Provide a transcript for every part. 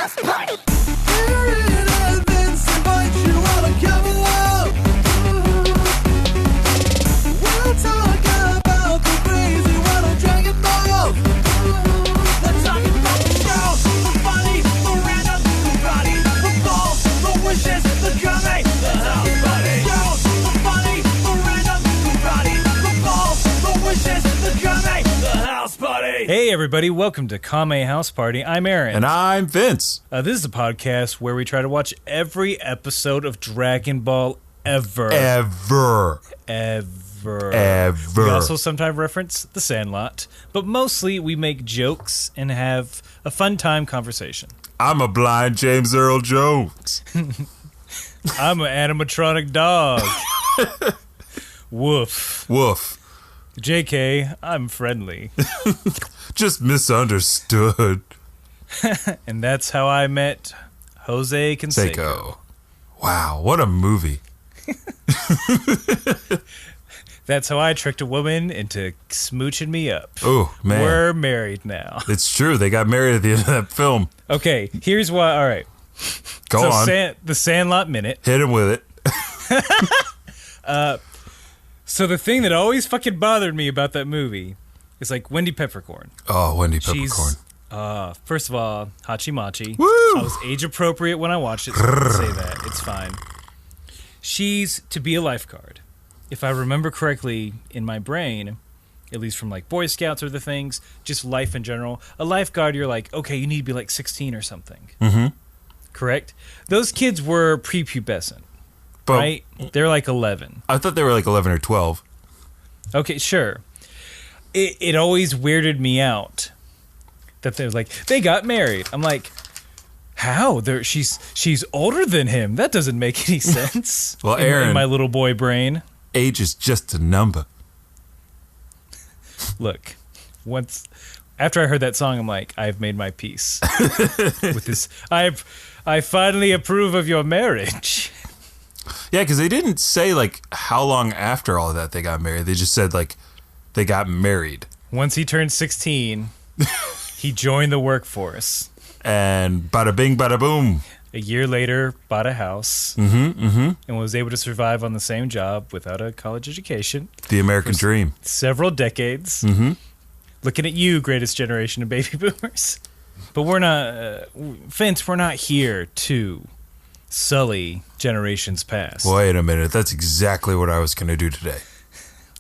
house party. Vince invites you all to come along. We'll talk about the crazy world of Dragon Ball. Let's talk about the show, the funny, the random, the body, the ball, the wishes, the Kame, the house party. Show, the funny, the random, the body, the ball, the wishes, the Kame, the house party. Hey everybody, welcome to Kame House Party. I'm Aaron. And I'm Vince. This is a podcast where we try to watch every episode of Dragon Ball ever. Ever. We also sometimes reference the Sandlot, but mostly we make jokes and have a fun time conversation. I'm a blind James Earl Jones. I'm an animatronic dog. Woof. Woof. JK, I'm friendly. Just misunderstood. And that's how I met Jose Canseco. Seiko. Wow, what a movie. That's how I tricked a woman into smooching me up. Oh, man. We're married now. It's true. They got married at the end of that film. Okay, here's why. All right. Go on. The Sandlot Minute. Hit him with it. So the thing that always fucking bothered me about that movie is like Wendy Peppercorn. Oh, Wendy Peppercorn. First of all, Hachi Machi. Woo! I was age appropriate when I watched it, so I can say that. It's fine. She's to be a lifeguard. If I remember correctly in my brain, at least from like Boy Scouts or the things, just life in general, a lifeguard, you're like, okay, you need to be like 16 or something. Mm-hmm. Correct? Those kids were prepubescent. But right? They're like 11. I thought they were like 11 or 12. Okay, sure. It always weirded me out that they're like, they got married. I'm like, how? She's older than him. That doesn't make any sense. Well, Aaron, in my little boy brain. Age is just a number. Look, after I heard that song, I'm like, I've made my peace with this. I finally approve of your marriage. Yeah, because they didn't say, like, how long after all of that they got married. They just said, like, they got married. Once he turned 16, he joined the workforce. And bada bing, bada boom. A year later, bought a house. And was able to survive on the same job without a college education. The American dream. Several decades. Looking at you, greatest generation of baby boomers. But we're not, Vince, we're not here to sully generations past. Wait a minute. That's exactly what I was going to do today.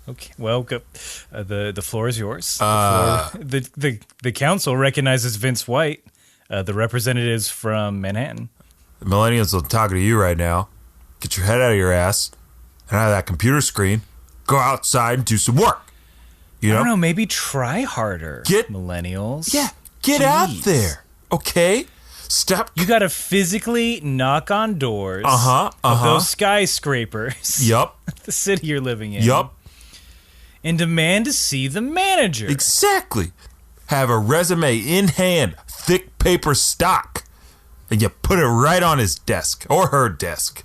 Okay, well, the floor is yours. The council recognizes Vince White, the representatives from Manhattan. The millennials will talk to you right now. Get your head out of your ass and out of that computer screen. Go outside and do some work. You know? I don't know, maybe try harder, millennials. Yeah, get out there, okay? Stop. You gotta physically knock on doors of those skyscrapers. Yup. The city you're living in. Yup. And demand to see the manager. Exactly. Have a resume in hand, thick paper stock, and you put it right on his desk or her desk.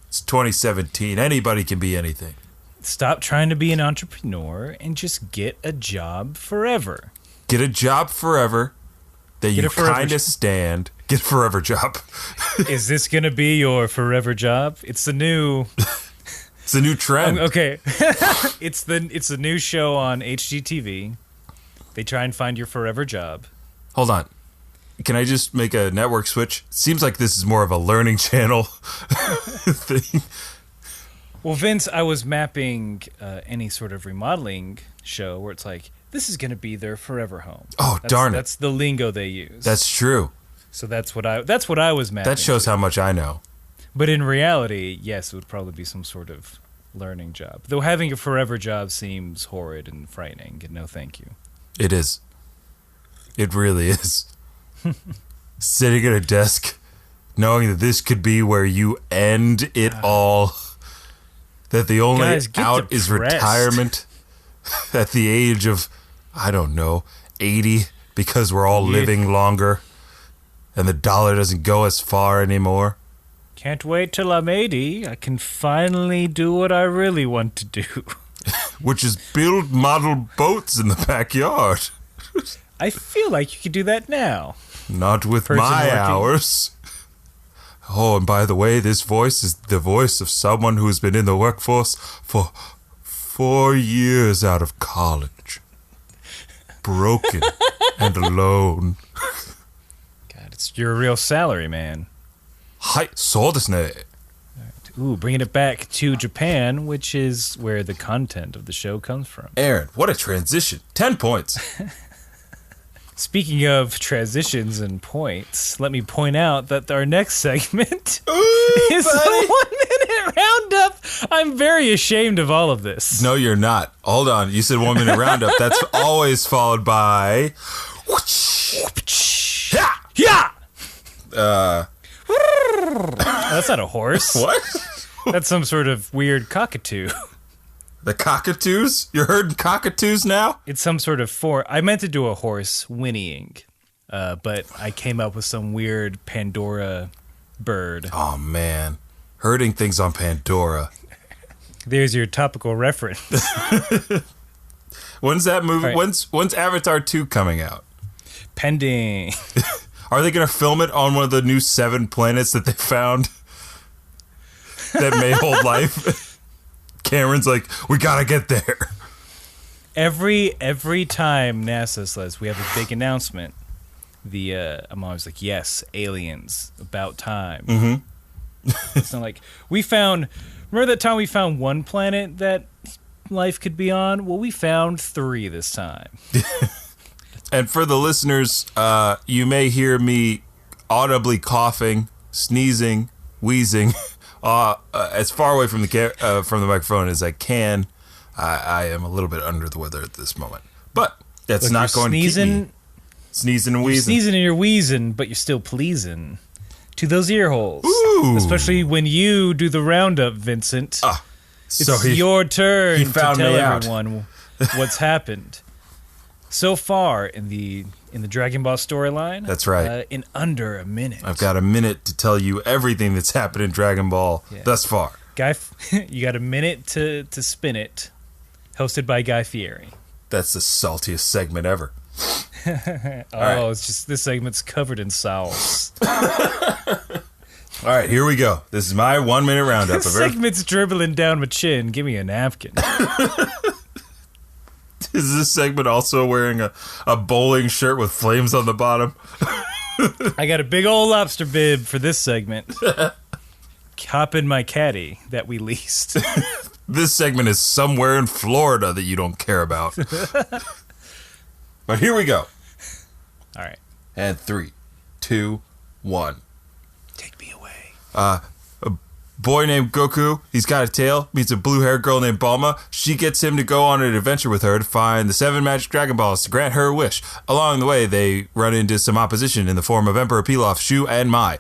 It's 2017. Anybody can be anything. Stop trying to be an entrepreneur and just get a job forever. Get a job forever that you kind of stand. Get a forever job. Is this going to be your forever job? It's the new... It's a new trend. Okay. It's the new show on HGTV. They try and find your forever job. Hold on. Can I just make a network switch? Seems like this is more of a learning channel thing. Well, Vince, I was mapping any sort of remodeling show where it's like, this is going to be their forever home. Oh, darn it. That's the lingo they use. That's true. So that's what I was mapping. That shows how much I know. But in reality, yes, it would probably be some sort of learning job. Though having a forever job seems horrid and frightening, and no thank you. It is. It really is. Sitting at a desk, knowing that this could be where you end it all. That the only out is retirement at the age of, I don't know, 80, because we're all living longer and the dollar doesn't go as far anymore. Can't wait till I'm 80. I can finally do what I really want to do. Which is build model boats in the backyard. I feel like you could do that now. Not with Person my working. hours. Oh, and by the way, this voice is the voice of someone who's been in the workforce for 4 years out of college. Broken and alone. God, it's your real salary, man. Hi, so desu ne. Ooh, bringing it back to Japan, which is where the content of the show comes from. Aaron, what a transition. 10 points. Speaking of transitions and points, let me point out that our next segment Ooh, is buddy. the 1 minute roundup. I'm very ashamed of all of this. No, you're not. Hold on. You said 1 minute roundup. That's always followed by... Yeah! That's not a horse. What? That's some sort of weird cockatoo. The cockatoos? You're herding cockatoos now? It's some sort of I meant to do a horse whinnying, but I came up with some weird Pandora bird. Oh, man. Herding things on Pandora. There's your topical reference. When's that movie? Right. When's Avatar 2 coming out? Pending. Are they going to film it on one of the new 7 planets that they found that may hold life? Cameron's like, we got to get there. Every time NASA says we have a big announcement, I'm always like, yes, aliens, about time. Mm-hmm. It's not like remember that time we found one planet that life could be on? Well, we found 3 this time. And for the listeners, you may hear me audibly coughing, sneezing, wheezing, as far away from the microphone as I can. I am a little bit under the weather at this moment, but that's Look, not going to keep me sneezing and wheezing. Sneezing and you're wheezing, but you're still pleasing to those ear holes. Ooh. Especially when you do the roundup, Vincent. It's your turn to found tell me out. everyone what's happened so far in the Dragon Ball storyline. That's right. In under a minute. I've got a minute to tell you everything that's happened in Dragon Ball thus far. Guy, you got a minute to spin it. Hosted by Guy Fieri. That's the saltiest segment ever. Right. It's just this segment's covered in sauce. All right, here we go. This is my 1 minute roundup. This segment's dribbling down my chin. Give me a napkin. Is this segment also wearing a bowling shirt with flames on the bottom? I got a big old lobster bib for this segment. Hop in my caddy that we leased. This segment is somewhere in Florida that you don't care about. But here we go. All right. And 3, 2, 1. Take me away. A boy named Goku, he's got a tail, meets a blue-haired girl named Bulma. She gets him to go on an adventure with her to find the 7 magic Dragon Balls to grant her a wish. Along the way, they run into some opposition in the form of Emperor Pilaf, Shu, and Mai.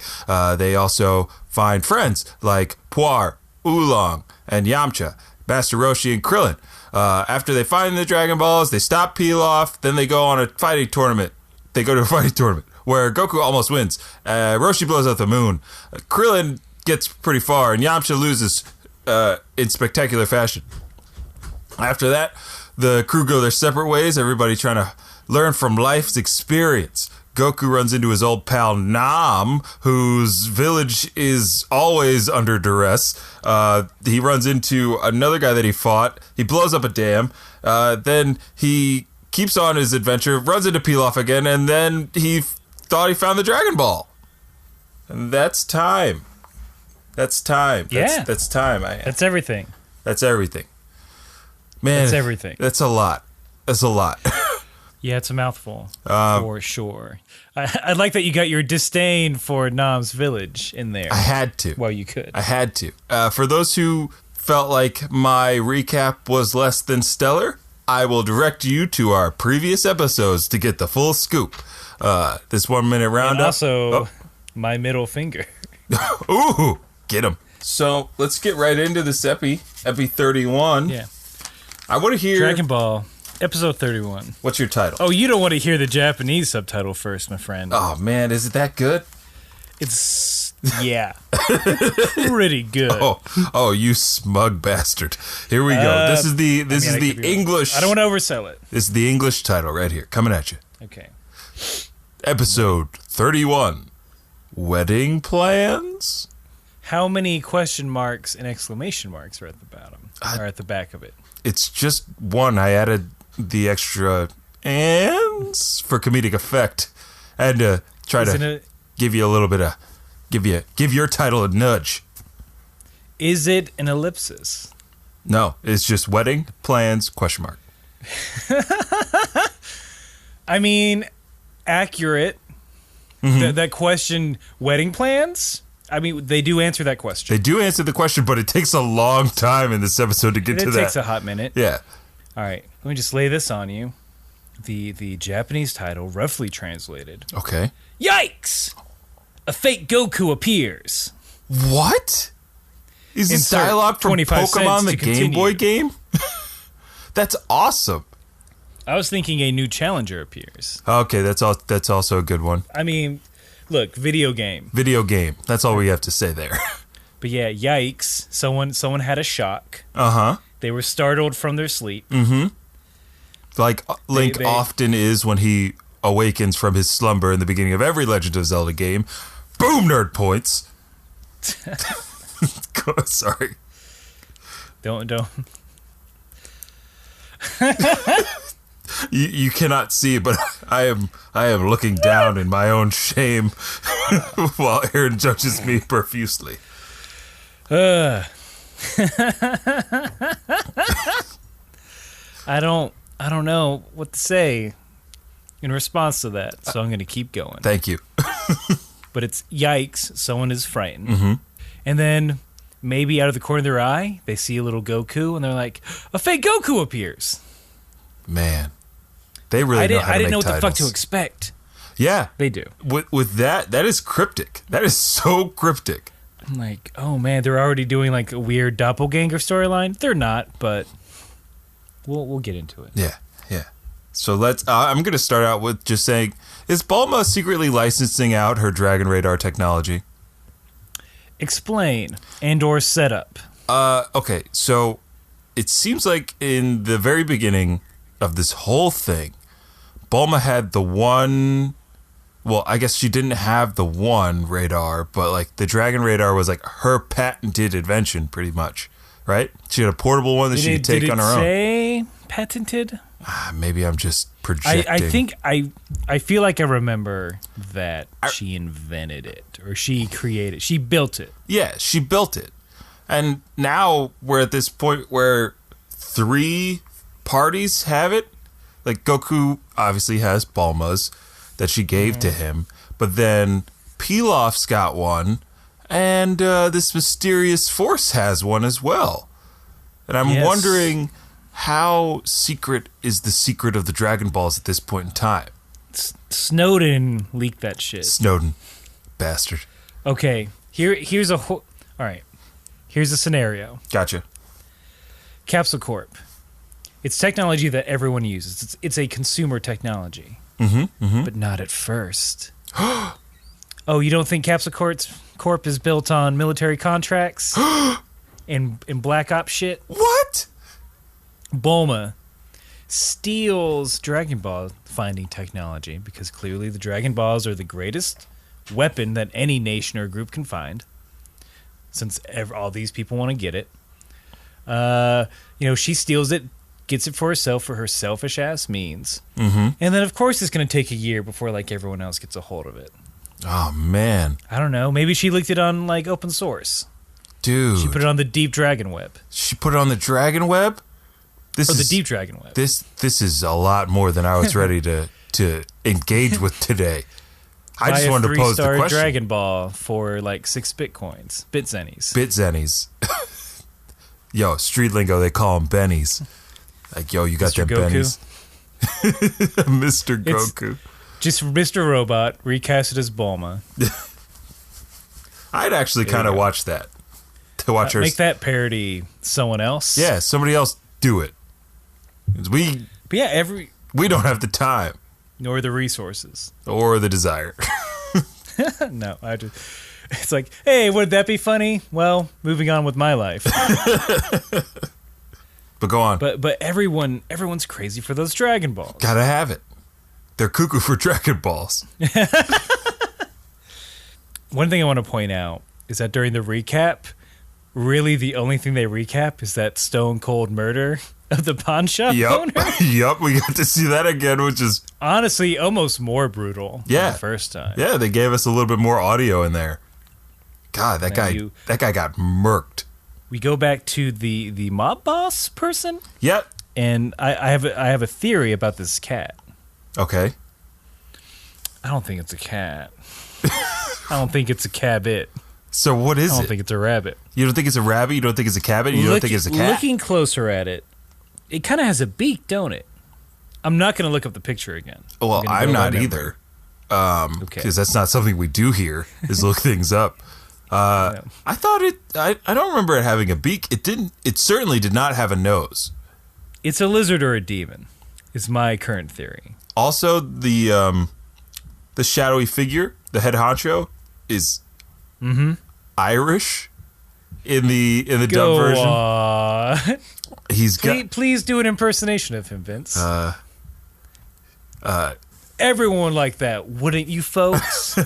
They also find friends like Puar, Oolong, and Yamcha, Master Roshi, and Krillin. After they find the Dragon Balls, they stop Pilaf, then they go on a fighting tournament. They go to a fighting tournament where Goku almost wins. Roshi blows out the moon. Krillin gets pretty far, and Yamcha loses in spectacular fashion. After that, the crew go their separate ways, everybody trying to learn from life's experience. Goku runs into his old pal Nam, whose village is always under duress. He runs into another guy that he fought. He blows up a dam. Then he keeps on his adventure, runs into Pilaf again, and then he thought he found the Dragon Ball. And that's time. That's time. Yeah. That's time. That's everything. That's everything. Man. That's everything. That's a lot. That's a lot. Yeah, it's a mouthful, for sure. I like that you got your disdain for Nam's village in there. I had to. Well, you could. I had to. For those who felt like my recap was less than stellar, I will direct you to our previous episodes to get the full scoop. This 1 minute roundup. And also, my middle finger. Ooh, get him. So let's get right into this Epi 31. Yeah. I want to hear... Dragon Ball, episode 31. What's your title? Oh, you don't want to hear the Japanese subtitle first, my friend. Oh, man, is it that good? It's pretty good. Oh, you smug bastard. Here we go. This is the English... I don't want to oversell it. This is the English title right here, coming at you. Okay. Episode 31. Wedding plans? How many question marks and exclamation marks are at the bottom? Or at the back of it? It's just one. I added the extra ands for comedic effect. And try to give you a little bit of... Give your title a nudge. Is it an ellipsis? No, it's just wedding plans, question mark. I mean, accurate. That question, wedding plans? I mean, they do answer that question. They do answer the question, but it takes a long time in this episode to get to that. It takes a hot minute. Yeah. All right, let me just lay this on you. The Japanese title, roughly translated. Okay. Yikes! A fake Goku appears. What? Is this Insert dialogue from 25 Pokemon, cents the to Game continue. Boy game? That's awesome. I was thinking a new challenger appears. Okay, that's also a good one. I mean, look, video game. Video game. That's all we have to say there. But yeah, yikes. Someone had a shock. Uh-huh. They were startled from their sleep. Like Link They- often is when he awakens from his slumber in the beginning of every Legend of Zelda game. Boom, nerd points. Sorry. Don't. You cannot see, but I am looking down in my own shame while Aaron judges me profusely. I don't know what to say in response to that, so I'm going to keep going. Thank you. But it's yikes, someone is frightened. And then maybe out of the corner of their eye, they see a little Goku, and they're like, a fake Goku appears. Man, they really I know how to didn't make know what the fuck to titles. expect. Yeah. They do. With that is cryptic. That is so cryptic. I'm like, oh man, they're already doing like a weird doppelganger storyline. They're not, but we'll get into it. Yeah. So let's. I'm going to start out with just saying: is Bulma secretly licensing out her Dragon Radar technology? Explain and/or setup. Okay. So it seems like in the very beginning of this whole thing, Bulma had the one. Well, I guess she didn't have the one radar, but like the Dragon Radar was like her patented invention, pretty much, right? She had a portable one that she could take on her own. Did it say patented? Maybe I'm just projecting. I think I feel like I remember that she invented it or she created. She built it. Yeah, she built it, and now we're at this point where 3 parties have it. Like Goku obviously has Bulma's that she gave to him, but then Pilaf's got one, and this mysterious force has one as well. And I'm wondering how secret is the secret of the Dragon Balls at this point in time. Snowden leaked that shit. Snowden, bastard. Okay, here's a all right. Here's a scenario. Gotcha. Capsule Corp. It's technology that everyone uses. It's a consumer technology. But not at first. Oh, you don't think Capsule Corp is built on military contracts and Black Ops shit? What? Bulma steals Dragon Ball finding technology because clearly the Dragon Balls are the greatest weapon that any nation or group can find, since all these people want to get it. She steals it, gets it for herself for her selfish ass means, and then of course it's going to take a year before like everyone else gets a hold of it. Oh man, I don't know. Maybe she leaked it on like open source. Dude, She put it on the Deep Dragon Web. she put it on the Dragon Web. This Or the is Deep Dragon Web. This is a lot more than I was ready to engage with today. I just wanted to pose the 3-star question. Dragon Ball for like 6 bitcoins. Bit zennies. Bit zennies. Yo, street lingo, they call them bennies. Like, yo, you got Mr. them Goku? bennies. Mr. It's- Goku. Just Mr. Robot recasted as Bulma. I'd actually There you kind of go. watch that. To watch her. Make that parody someone else. Yeah, somebody else do it. 'Cause But yeah, we don't have the time nor the resources. or the desire. No, it's like, hey, would that be funny? Well, moving on with my life. But go on. But everyone's crazy for those Dragon Balls. Gotta have it. they're cuckoo for Dragon Balls. One thing I want to point out is that during the recap, really the only thing they recap is that stone cold murder of the pawn shop owner. Yep, we got to see that again, which is honestly almost more brutal than the first time. Yeah, they gave us a little bit more audio in there. God, that guy got murked. We go back to the mob boss person. Yep. And I have a theory about this cat. Okay. I don't think it's a cat. I don't think it's a cabbit. So what is it? I don't think it's a rabbit. You don't think it's a rabbit? You don't think it's a cabbit? You don't think it's a cat? Looking closer at it, it kind of has a beak, don't it? I'm not going to look up the picture again. Well, I'm not either. Because that's not something we do here, is look things up. I thought I don't remember it having a beak. It certainly did not have a nose. It's a lizard or a demon, is my current theory. Also, the shadowy figure, the head honcho, is Irish in the dub version. He's please do an impersonation of him, Vince. Everyone would like that, wouldn't you, folks?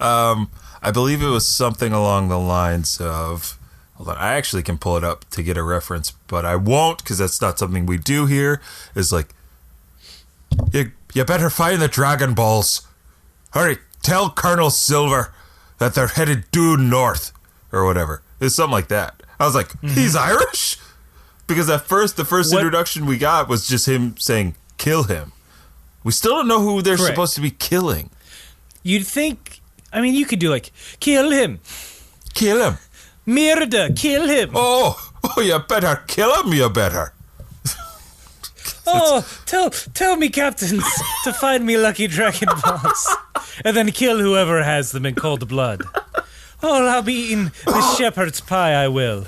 I believe it was something along the lines of. Hold on, I actually can pull it up to get a reference, but I won't because that's not something we do here. It's like, you better find the Dragon Balls. Hurry, tell Colonel Silver that they're headed due north, or whatever. It's something like that. I was like, he's Irish? Because the first introduction we got was just him saying, kill him. We still don't know who they're supposed to be killing. You'd think, I mean, you could do like, kill him. Kill him. Murder, kill him. Oh, you better kill him, you better. Tell me, captains, to find me lucky Dragon Balls, and then kill whoever has them in cold blood. Oh, I'll be eating the shepherd's pie, I will.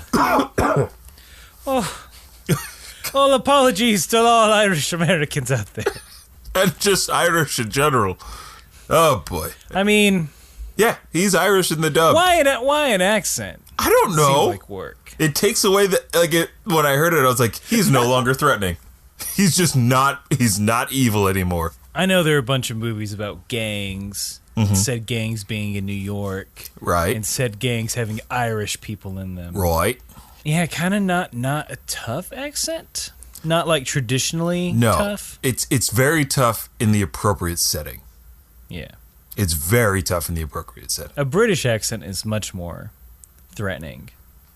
All apologies to all Irish Americans out there. And just Irish in general. Oh, boy. I mean... Yeah, he's Irish in the dub. Why an accent? I don't know. Seems like work. It takes away when I heard it, I was like, he's no longer threatening. He's just not, he's not evil anymore. I know there are a bunch of movies about gangs, said gangs being in New York. Right. And said gangs having Irish people in them. Right. Yeah, kind of not a tough accent. Not like traditionally tough. It's very tough in the appropriate setting. Yeah. It's very tough in the appropriate setting. A British accent is much more threatening.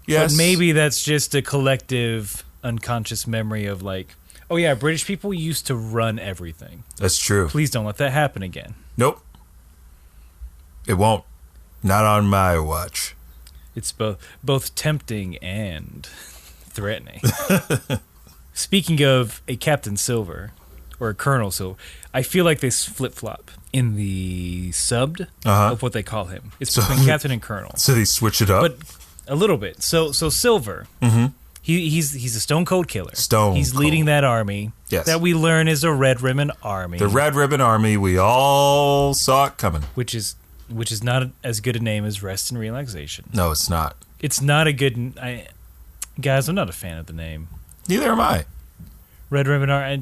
Yes. But maybe that's just a collective unconscious memory of like, oh yeah, British people used to run everything. That's true. Please don't let that happen again. Nope. It won't. Not on my watch. It's both tempting and threatening. Speaking of a Captain Silver or a Colonel Silver, I feel like they flip-flop in the subbed of what they call him. It's between Captain and Colonel. So they switch it up? But a little bit. So Silver, he's a stone cold killer. He's leading that army that we learn is a Red Ribbon Army. The Red Ribbon Army, we all saw it coming. Which is not as good a name as Rest and Relaxation. No, it's not. It's not a good... guys, I'm not a fan of the name. Neither am I. Red Ribbon Army,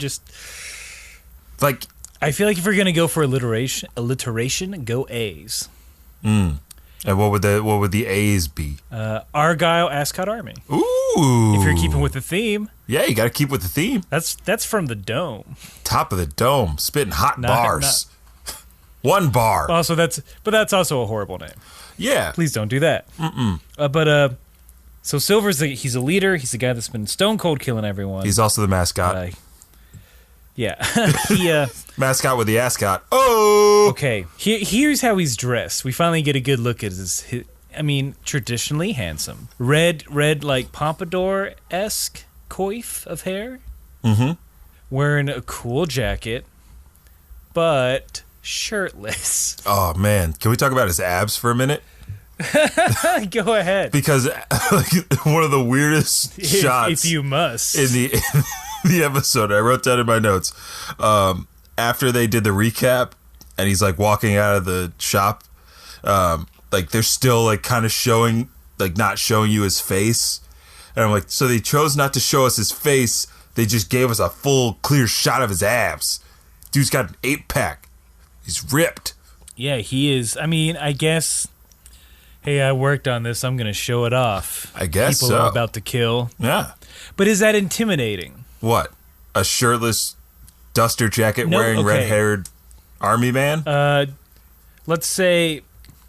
like... I feel like if you're going to go for alliteration, go A's. And what would the A's be? Argyle Ascot Army. Ooh. If you're keeping with the theme. Yeah, you got to keep with the theme. That's from the Dome. Top of the Dome, spitting hot bars. One bar. Also, that's also a horrible name. Yeah. Please don't do that. So Silver's he's a leader. He's the guy that's been stone cold killing everyone. He's also the mascot. Yeah. Mascot with the ascot. Oh. Okay. Here's how he's dressed. We finally get a good look at his traditionally handsome. Red like pompadour-esque coif of hair. Wearing a cool jacket, but shirtless. Oh, man. Can we talk about his abs for a minute? Go ahead. Because one of the weirdest shots... If you must. In the episode, I wrote down in my notes, after they did the recap, and he's, like, walking out of the shop, like, they're still, like, kind of showing, like, not showing you his face. And I'm like, so they chose not to show us his face, they just gave us a full, clear shot of his abs. Dude's got an 8-pack. He's ripped. Yeah, he is. I mean, I guess, hey, I worked on this. I'm going to show it off. I guess People so. are about to kill. Yeah. But is that intimidating? What? A shirtless duster jacket wearing red-haired army man? Let's say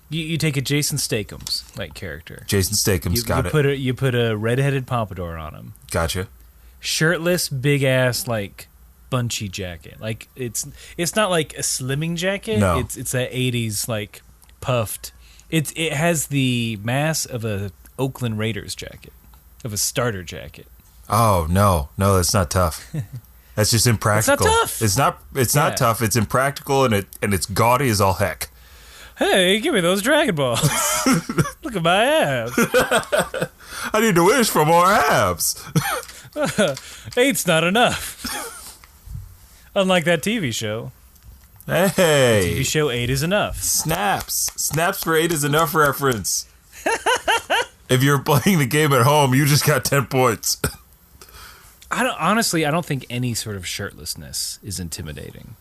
you take a Jason Statham's like character. Jason Statham's got it. You put a red-headed pompadour on him. Gotcha. Shirtless, big-ass, like, bunchy jacket. Like, it's not like a slimming jacket. No. It's that 80s, like, puffed. It has the mass of a Oakland Raiders jacket, of a starter jacket. Oh, no, that's not tough. That's just impractical. It's not tough. It's not tough. It's impractical, and it's gaudy as all heck. Hey, give me those Dragon Balls. Look at my abs. I need to wish for more abs. 8's not enough. Unlike that TV show. Hey. TV show 8 is enough. Snaps for 8 is enough reference. If you're playing the game at home, you just got 10 points. I don't think any sort of shirtlessness is intimidating.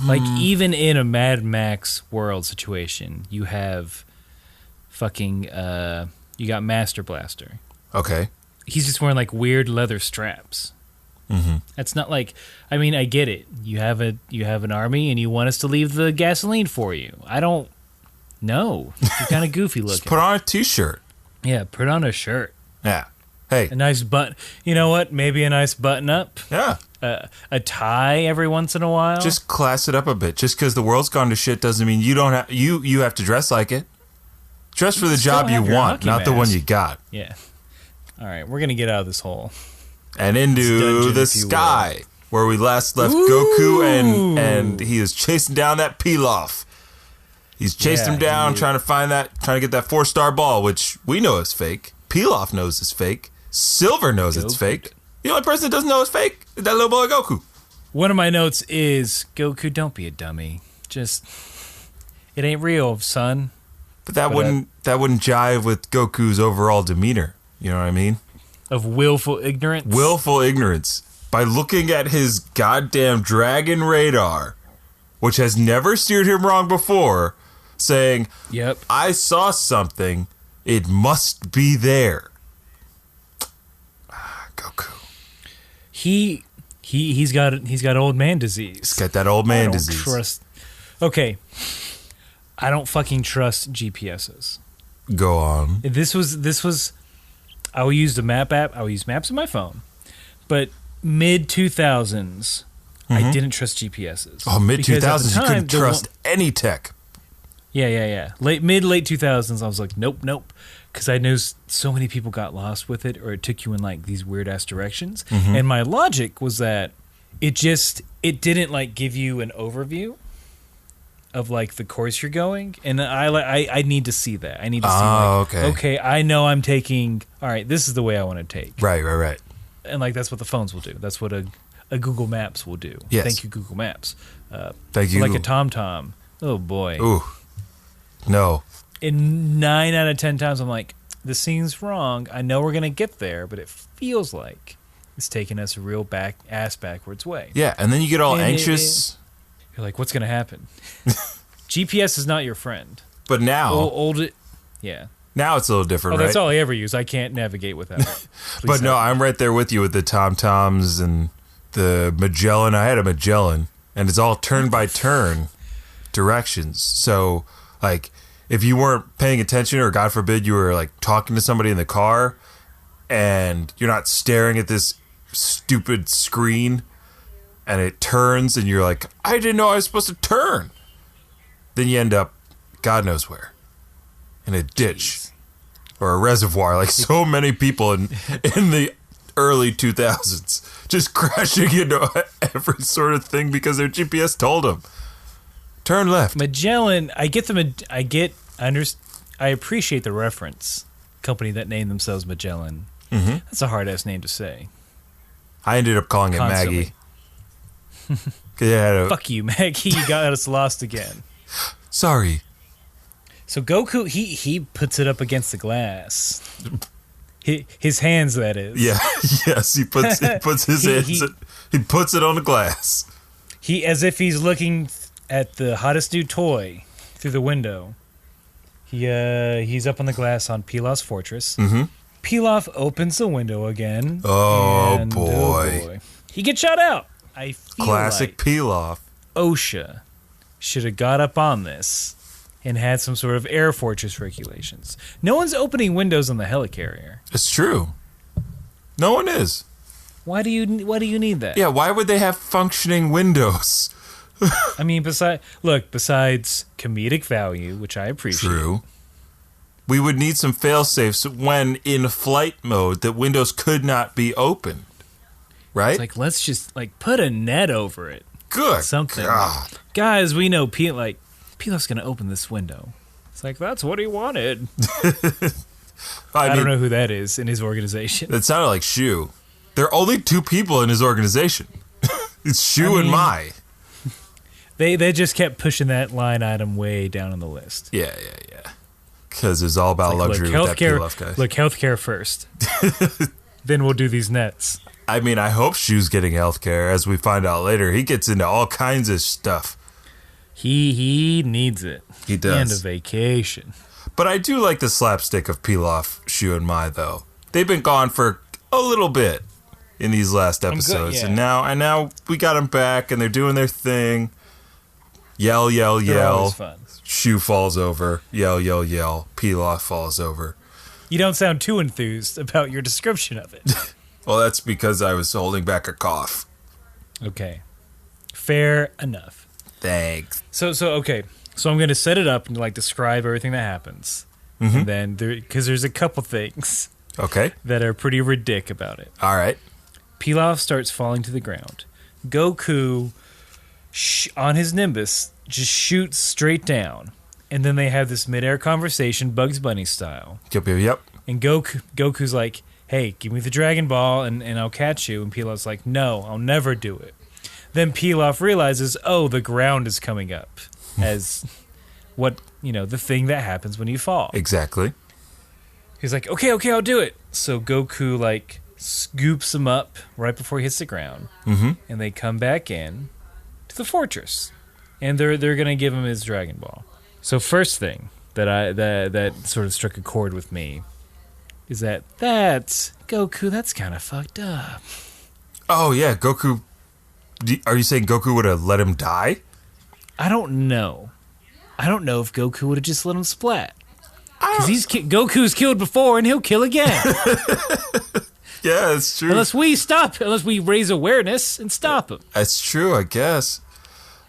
Like, even in a Mad Max world situation, you have fucking, you got Master Blaster. Okay. He's just wearing, like, weird leather straps. Mm-hmm. That's not like, I mean, I get it. You have an army and you want us to leave the gasoline for you. I don't know. You're kind of goofy looking. Just put on a t-shirt. Yeah, put on a shirt. Yeah. Hey. A nice button. You know what? Maybe a nice button up. Yeah. A tie every once in a while. Just class it up a bit. Just because the world's gone to shit doesn't mean you don't have you have to dress like it. Dress for the job you want, not the one you got. Yeah. All right, we're gonna get out of this hole and into the sky where we last left Goku, and he is chasing down that Pilaf. He's chased him down, trying to get that 4-star ball, which we know is fake. Pilaf knows is fake. Silver knows it's fake. The only person that doesn't know it's fake is that little boy Goku. One of my notes is, Goku, don't be a dummy. Just, it ain't real, son. But that wouldn't jive with Goku's overall demeanor. You know what I mean? Of willful ignorance? Willful ignorance. By looking at his goddamn dragon radar, which has never steered him wrong before, saying, "Yep, I saw something. It must be there." Goku. He's got old man disease. He's got that old man disease. Okay. I don't fucking trust GPSs. Go on. This was I will use the map app. I will use maps on my phone. But mid 2000s, I didn't trust GPSs. Oh, mid 2000s, you couldn't trust any tech. Yeah. Late 2000s, I was like, nope. Because I know so many people got lost with it, or it took you in like these weird ass directions. And my logic was that it didn't like give you an overview of like the course you're going, and I need to see that. I need to see okay, I know I'm taking. All right, this is the way I want to take. Right. And like that's what the phones will do. That's what a Google Maps will do. Yes. Thank you, Google Maps. Thank you. Like a TomTom. Oh boy. Ooh. No. In 9 out of 10 times, I'm like, this seems wrong. I know we're gonna get there, but it feels like it's taking us a real backwards way. Yeah, and then you get all anxious. You're like, what's gonna happen? GPS is not your friend. But now, yeah. Now it's a little different, right? That's all I ever use. I can't navigate without it. But no, I'm right there with you with the TomToms and the Magellan. I had a Magellan, and it's all turn-by-turn directions. So, like, if you weren't paying attention, or God forbid you were, like, talking to somebody in the car, and you're not staring at this stupid screen, and it turns, and you're like, I didn't know I was supposed to turn. Then you end up, God knows where, in a ditch or a reservoir, like so many people in the early 2000s, just crashing into every sort of thing because their GPS told them. Turn left. Magellan, I appreciate the reference. Company that named themselves Magellan. That's a hard-ass name to say. I ended up calling it Maggie. Fuck you, Maggie. You got us lost again. Sorry. So Goku, he puts it up against the glass. His hands, that is. Yeah. Yes. He puts his hands. He puts it on the glass. as if he's looking at the hottest new toy through the window. He's up on the glass on Pilaf's fortress. Mm-hmm. Pilaf opens the window again. Oh, boy. He gets shot out. I feel Classic like Pilaf. OSHA should have got up on this and had some sort of air fortress regulations. No one's opening windows on the helicarrier. It's true. No one is. Why do you need that? Yeah, why would they have functioning windows? I mean, besides comedic value, which I appreciate. True. We would need some fail-safes when in flight mode that windows could not be opened. Right? It's like, let's just put a net over it. Good. Something. God. Guys, we know Pilaf's going to open this window. It's like, that's what he wanted. I don't know who that is in his organization. It sounded like Shu. There are only 2 people in his organization. It's Shu and Mai. They just kept pushing that line item way down on the list. Yeah. Because it's all about luxury with that Pilaf guy. Look, healthcare first. Then we'll do these nets. I mean, I hope Shu's getting healthcare. As we find out later, he gets into all kinds of stuff. He needs it. He does. And a vacation. But I do like the slapstick of Pilaf, Shu, and Mai, though. They've been gone for a little bit in these last episodes. And now we got them back, and they're doing their thing. Yell, yell, They're yell. always fun. Shu falls over. Yell, yell, yell. Pilaf falls over. You don't sound too enthused about your description of it. Well, that's because I was holding back a cough. Okay. Fair enough. Thanks. So okay. So I'm going to set it up and describe everything that happens. Mm-hmm. And then because there's a couple things that are pretty ridiculous about it. All right. Pilaf starts falling to the ground. Goku on his Nimbus just shoots straight down. And then they have this midair conversation, Bugs Bunny style. Yep. And Goku's like, hey, give me the Dragon Ball and I'll catch you. And Pilaf's like, no, I'll never do it. Then Pilaf realizes, the ground is coming up as the thing that happens when you fall. Exactly. He's like, okay, I'll do it. So Goku scoops him up right before he hits the ground. Mm-hmm. And they come back in to the fortress. And they're going to give him his Dragon Ball. So first thing that sort of struck a chord with me is that's Goku. That's kind of fucked up. Oh yeah, Goku. Are you saying Goku would have let him die? I don't know. I don't know if Goku would have just let him splat. Because Goku's killed before and he'll kill again. Yeah, it's true. Unless we raise awareness and stop him. That's true, I guess.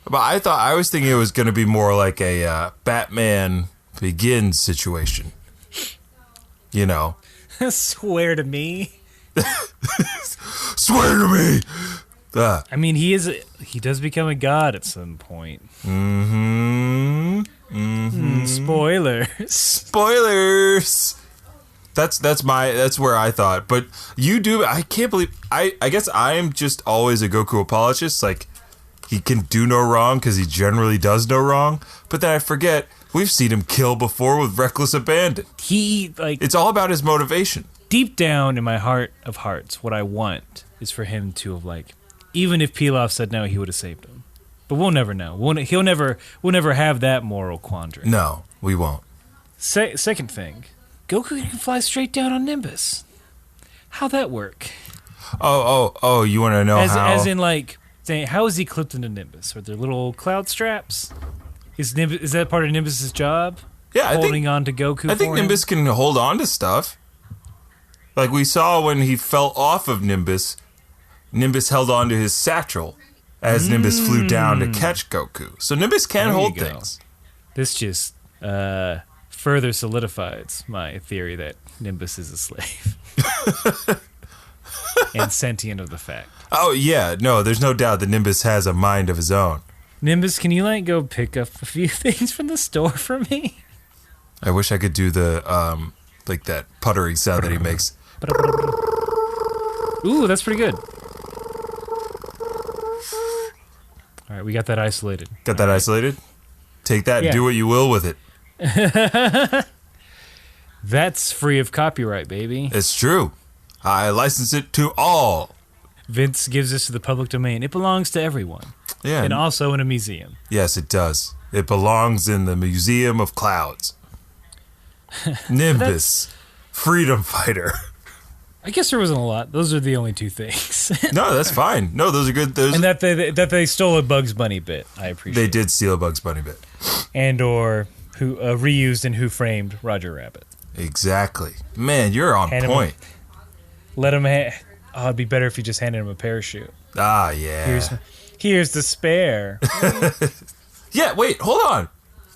But I was thinking it was going to be more like a Batman Begins situation. You know. Swear to me. Swear to me. I mean, he does become a god at some point. Mm-hmm. Spoilers. That's where I thought. But you do. I can't believe. I guess I am just always a Goku apologist. He can do no wrong because he generally does no wrong. But then I forget we've seen him kill before with reckless abandon. It's all about his motivation. Deep down in my heart of hearts, what I want is for him to have even if Pilaf said no, he would have saved him. But we'll never know. We'll never have that moral quandary. No, we won't. Second thing, Goku can fly straight down on Nimbus. How'd that work? Oh! You want to know how? As in, saying, how is he clipped into Nimbus? Are there little cloud straps? Is that part of Nimbus's job? Yeah, holding on to Goku. I think Nimbus can hold on to stuff. Like we saw when he fell off of Nimbus, Nimbus held on to his satchel as Nimbus flew down to catch Goku. So Nimbus can hold things. This just further solidifies my theory that Nimbus is a slave. And sentient of the fact. Oh, yeah. No, there's no doubt that Nimbus has a mind of his own. Nimbus, can you go pick up a few things from the store for me? I wish I could do the, that puttering sound that he makes. Ooh, that's pretty good. All right, we got that isolated. Isolated? Take that and do what you will with it. That's free of copyright, baby. It's true. I license it to all. Vince gives this to the public domain. It belongs to everyone. Yeah. And also in a museum. Yes, it does. It belongs in the Museum of Clouds. Nimbus. Freedom Fighter. I guess there wasn't a lot. Those are the only two things. No, that's fine. No, those are good. Those and that they stole a Bugs Bunny bit. I appreciate. They did steal a Bugs Bunny bit. And or who reused and Who Framed Roger Rabbit. Exactly. Man, you're on point. Let him. It'd be better if you just handed him a parachute. Ah, yeah. Here's the spare. Yeah, wait, hold on.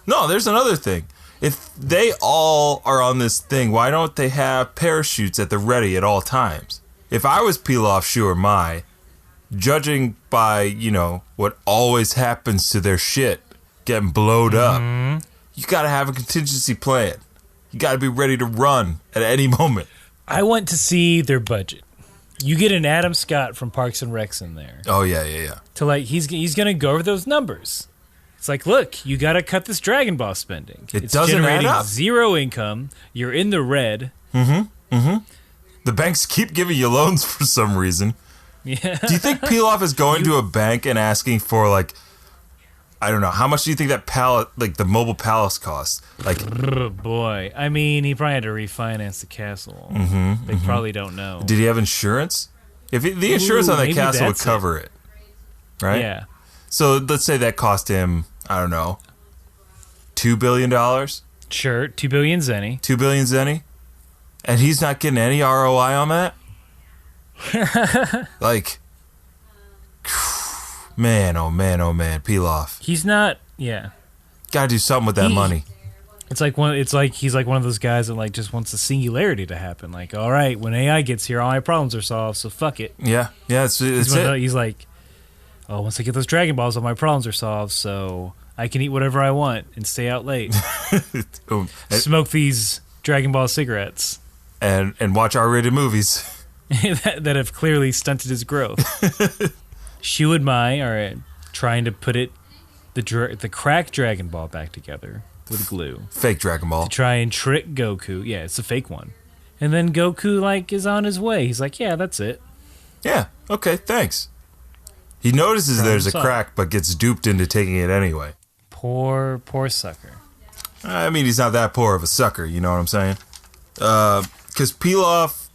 No, there's another thing. If they all are on this thing, why don't they have parachutes at the ready at all times? If I was Pilaf, Shu, or Mai, judging by, what always happens to their shit getting blowed up, you gotta have a contingency plan. You gotta be ready to run at any moment. I want to see their budget. You get an Adam Scott from Parks and Recs in there. Oh, yeah. To he's gonna go over those numbers. It's like, look, you got to cut this Dragon Ball spending. It's doesn't generating add up. Zero income. You're in the red. The banks keep giving you loans for some reason. Yeah. Do you think Pilaf is going to a bank and asking for, I don't know, how much do you think that pallet, the mobile palace costs? Oh, boy. I mean, he probably had to refinance the castle. They probably don't know. Did he have insurance? If the insurance on that castle would cover it, right? Yeah. So let's say that cost him, I don't know, $2 billion? Sure, 2 billion zenny. 2 billion zenny? And he's not getting any ROI on that? Man, oh man, Pilaf. He's not, yeah. Gotta do something with that money. It's like he's like one of those guys that just wants the singularity to happen. Like, all right, when AI gets here, all my problems are solved, so fuck it. Yeah, it's it. He's like, oh, once I get those Dragon Balls, all my problems are solved, so I can eat whatever I want and stay out late. Smoke these Dragon Ball cigarettes. And watch R-rated movies. that have clearly stunted his growth. Shu and Mai are trying to put the cracked Dragon Ball back together with glue. Fake Dragon Ball. To try and trick Goku. Yeah, it's a fake one. And then Goku, is on his way. He's like, yeah, that's it. Yeah, okay, thanks. He notices there's a crack, but gets duped into taking it anyway. Poor sucker. I mean, he's not that poor of a sucker, you know what I'm saying? Because Pilaf,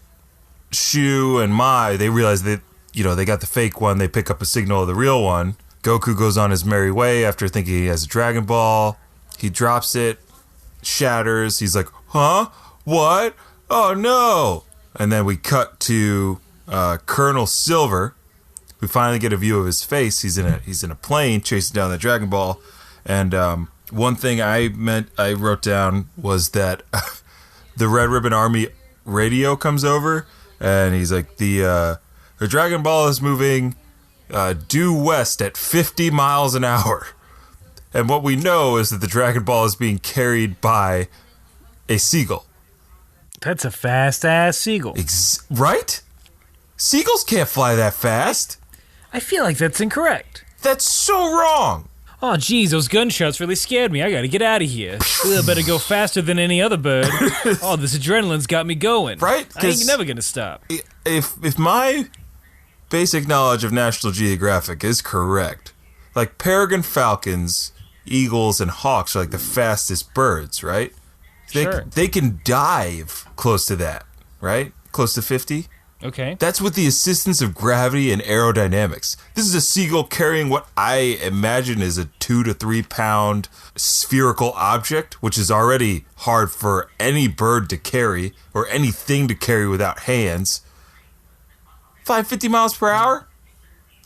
Shu, and Mai, they realize that, they got the fake one. They pick up a signal of the real one. Goku goes on his merry way after thinking he has a Dragon Ball. He drops it, shatters. He's like, huh? What? Oh, no. And then we cut to Colonel Silver. We finally get a view of his face. He's in a plane chasing down the Dragon Ball. And one thing I wrote down was that the Red Ribbon Army radio comes over, and he's like, the Dragon Ball is moving due west at 50 miles an hour. And what we know is that the Dragon Ball is being carried by a seagull. That's a fast-ass seagull. Right? Seagulls can't fly that fast. I feel like that's incorrect. That's so wrong. Oh, geez, those gunshots really scared me. I gotta get out of here. Ugh, better go faster than any other bird. Oh, this adrenaline's got me going. Right? I ain't never gonna stop. If my basic knowledge of National Geographic is correct, peregrine falcons, eagles, and hawks are the fastest birds, right? Sure. They can dive close to that, right? Close to 50. Okay. That's with the assistance of gravity and aerodynamics. This is a seagull carrying what I imagine is a 2 to 3 pound spherical object, which is already hard for any bird to carry or anything to carry without hands. Flying 50 miles per hour?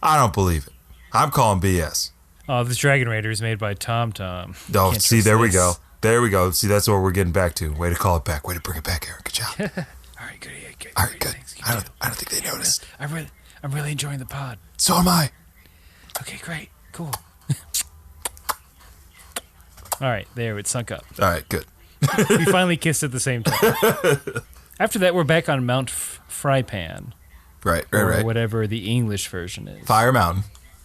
I don't believe it. I'm calling BS. Oh, this Dragon Raider is made by TomTom. Oh, see, there we go. There we go. See, that's what we're getting back to. Way to call it back. Way to bring it back, Aaron. Good job. All right, good. All right, good. I don't think they noticed. I'm really enjoying the pod. So am I. Okay, great. Cool. All right, there, it sunk up. All right, good. We finally kissed at the same time. After that, we're back on Mount Frypan. Right. Or whatever the English version is. Fire Mountain.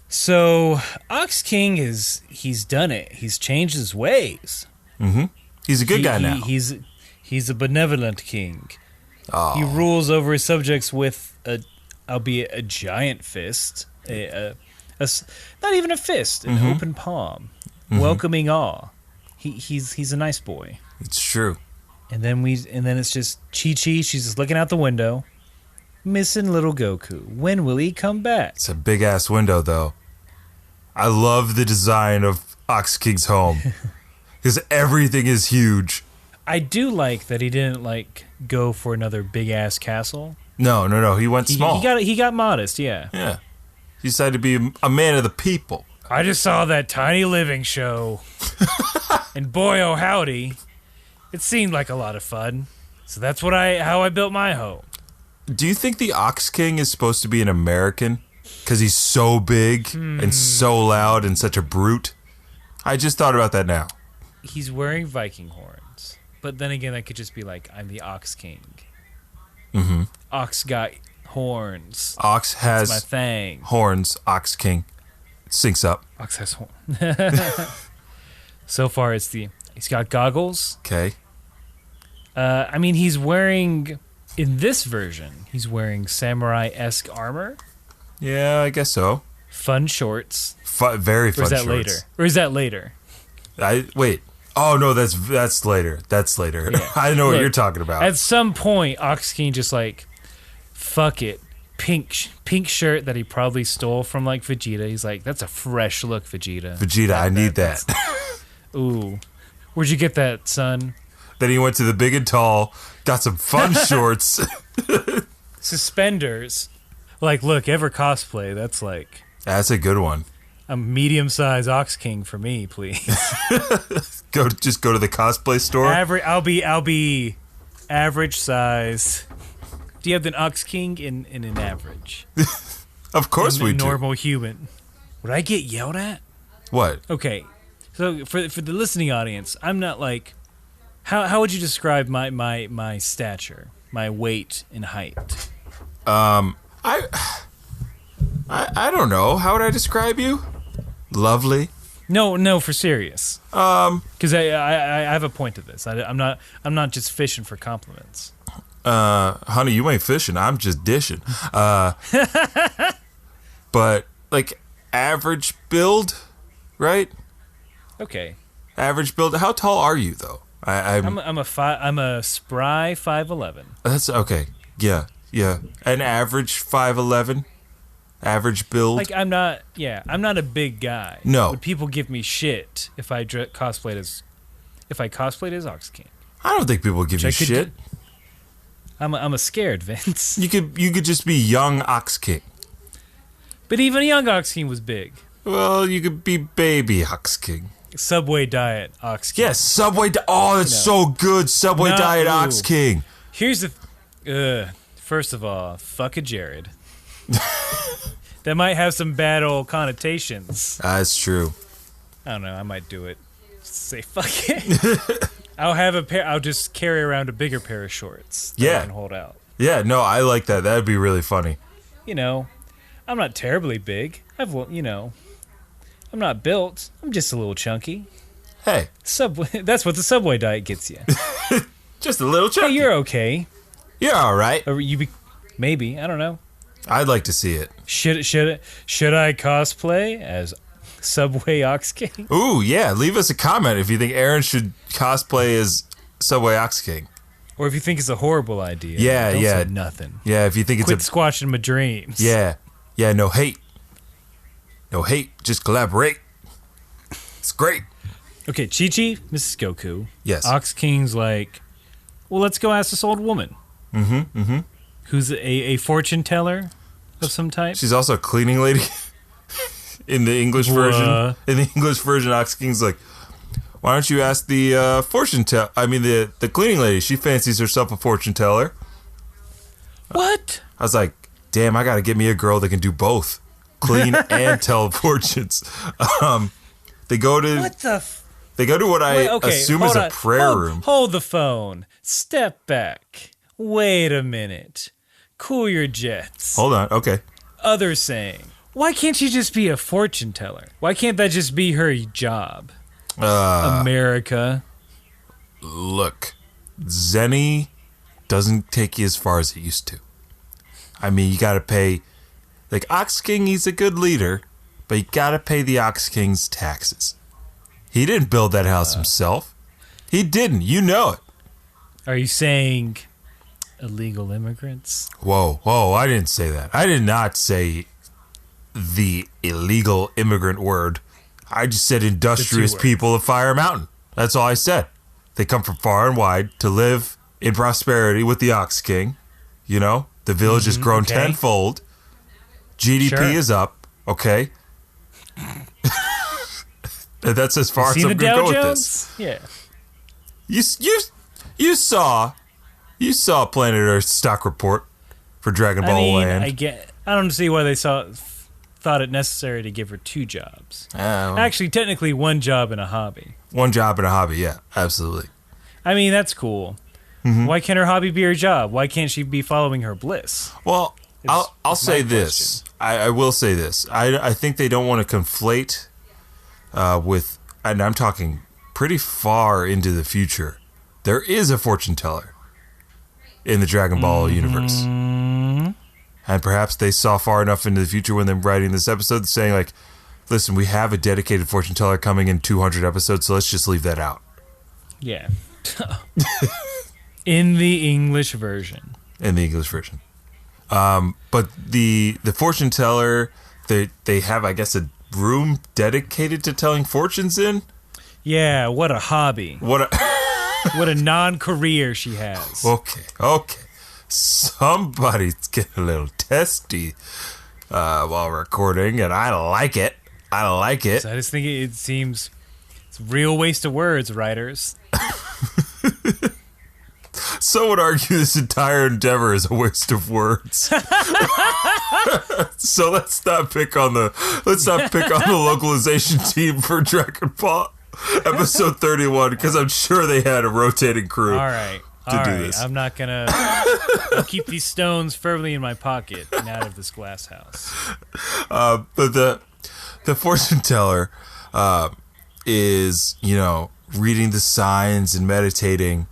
So, Ox King he's done it. He's changed his ways. Mm-hmm. He's a good guy now. He's a benevolent king. Oh. He rules over his subjects with a albeit a giant fist, not even a fist, an open palm, welcoming awe. He's a nice boy. It's true. And then it's just Chi-Chi. She's just looking out the window, missing little Goku. When will he come back? It's a big ass window, though. I love the design of Ox King's home because everything is huge. I do like that he didn't go for another big ass castle. No. He went small. He got modest. Yeah. Yeah. He decided to be a man of the people. I just saw that tiny living show, and boy, oh howdy, it seemed like a lot of fun. So that's how I built my home. Do you think the Ox King is supposed to be an American? Because he's so big and so loud and such a brute. I just thought about that now. He's wearing Viking horns. But then again, that could just be I'm the Ox King. Mm-hmm. Ox got horns. Ox has That's my thing. Horns. Ox King. It syncs up. Ox has horns. So far, he's got goggles. Okay. He's wearing, in this version, he's wearing samurai-esque armor. Yeah, I guess so. Fun shorts. Very fun shorts. Or is that later? Wait. Oh, no, that's later. That's later. Yeah. I know what you're talking about. At some point, Ox King just fuck it. Pink shirt that he probably stole from Vegeta. He's like, that's a fresh look, Vegeta. Vegeta, I need that. Ooh. Where'd you get that, son? Then he went to the big and tall, got some fun shorts. Suspenders. Look, ever cosplay, That's a good one. A medium-sized Ox King for me, please. Just go to the cosplay store. I'll be average size. Do you have an Ox King in an average? Of course we do. Normal human. Would I get yelled at? What? Okay, so for the listening audience, I'm not how would you describe my stature, my weight and height? I don't know. How would I describe you? Lovely. No, for serious. Because I have a point to this. I'm not just fishing for compliments. Honey, you ain't fishing. I'm just dishing. But average build, right? Okay. Average build. How tall are you though? I'm a spry 5'11". That's okay. Yeah. An average 5'11". Average build. I'm not a big guy. No. But people give me shit if I cosplayed as Ox King. I don't think people give you shit. I'm a scared Vince. You could just be young Ox King. But even young Ox King was big. Well, you could be baby Ox King. Subway diet Ox King. Yes, Subway. Oh, that's so good. Subway diet Ox King. Here's the. First of all, fuck a Jared. That might have some bad old connotations. That's true. I don't know. I might do it. Just say fuck it. I'll just carry around a bigger pair of shorts. That I can hold out. Yeah. No, I like that. That'd be really funny. I'm not terribly big. I'm not built. I'm just a little chunky. Hey. Subway. That's what the Subway diet gets you. Just a little chunky. Hey, you're okay. You're all right. Or maybe. I don't know. I'd like to see it. Should I cosplay as Subway Ox King? Ooh, yeah. Leave us a comment if you think Aaron should cosplay as Subway Ox King. Or if you think it's a horrible idea. Yeah, don't yeah. say nothing. Yeah, if you think Quit squashing my dreams. Yeah. Yeah, no hate. No hate. Just collaborate. It's great. Okay, Chi-Chi, Mrs. Goku. Yes. Ox King's well, let's go ask this old woman. Mm-hmm. Who's a fortune teller of some type. She's also a cleaning lady in the English version. In the English version, Ox King's like, why don't you ask the the cleaning lady? She fancies herself a fortune teller. What? I was like, damn, I gotta get me a girl that can do both, clean and tell fortunes. They go to what the. They go to what assume is a prayer room. Hold the phone. Step back. Wait a minute. Cool your jets. Hold on. Okay. Others saying, why can't she just be a fortune teller? Why can't that just be her job? America. Look, Zenny doesn't take you as far as it used to. I mean, you got to pay. Like, Ox King, he's a good leader, but you got to pay the Ox King's taxes. He didn't build that house himself. He didn't. You know it. Are you saying illegal immigrants? Whoa, I didn't say that. I did not say the illegal immigrant word. I just said industrious people of Fire Mountain. That's all I said. They come from far and wide to live in prosperity with the Ox King. You know, the village has grown tenfold. GDP is up. Okay. That's as far as I'm going to go with this. Yeah. You saw Planet Earth stock report for Dragon Ball Land. I don't see why they thought it necessary to give her 2 jobs. Actually, technically 1 job and a hobby. 1 job and a hobby, yeah, absolutely. I mean, that's cool. Mm-hmm. Why can't her hobby be her job? Why can't she be following her bliss? Well, I'll say this. I will say this. I think they don't want to conflate with, and I'm talking pretty far into the future. There is a fortune teller in the Dragon Ball universe. And perhaps they saw far enough into the future when they're writing this episode saying, like, listen, we have a dedicated fortune teller coming in 200 episodes, so let's just leave that out. Yeah. In the English version. But the fortune teller, they have, I guess, a room dedicated to telling fortunes in? Yeah, what a hobby. What a non-career she has. Okay. Somebody's getting a little testy while recording, and I like it. So I just think it seems it's a real waste of words, writers. Some would argue this entire endeavor is a waste of words. So let's not pick on the localization team for Dragon Ball episode 31, because I'm sure they had a rotating crew. All right. To do this. I'm not gonna. I'll keep these stones firmly in my pocket and out of this glass house. But the fortune teller is, reading the signs and meditating,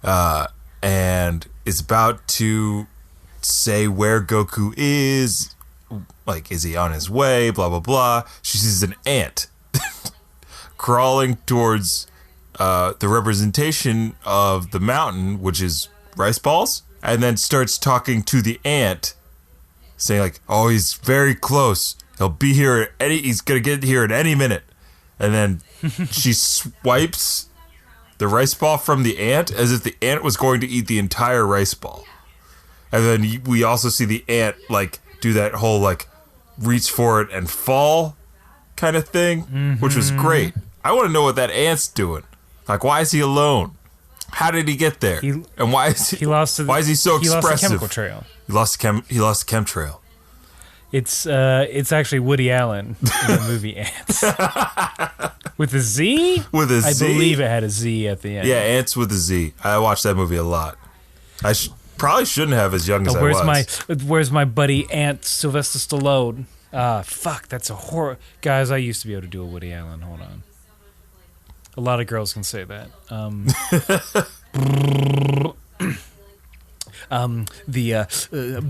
and is about to say where Goku is. Like, is he on his way? Blah blah blah. She sees an ant crawling towards the representation of the mountain, which is rice balls, and then starts talking to the ant, saying like, "Oh, he's very close. He'll be here he's gonna get here at any minute." And then she swipes the rice ball from the ant as if the ant was going to eat the entire rice ball. And then we also see the ant like do that whole like reach for it and fall kind of thing, which was great. I want to know what that ant's doing. Like, why is he alone? How did he get there? And why is he so expressive? He lost the chemical trail. He lost the chemtrail. It's actually Woody Allen in the movie Antz. With a Z? With a Z? I believe it had a Z at the end. Yeah, Antz with a Z. I watched that movie a lot. I probably shouldn't have as young as I was. Where's my buddy Antz, Sylvester Stallone? Fuck, that's a horror. Guys, I used to be able to do a Woody Allen. Hold on. A lot of girls can say that. I'm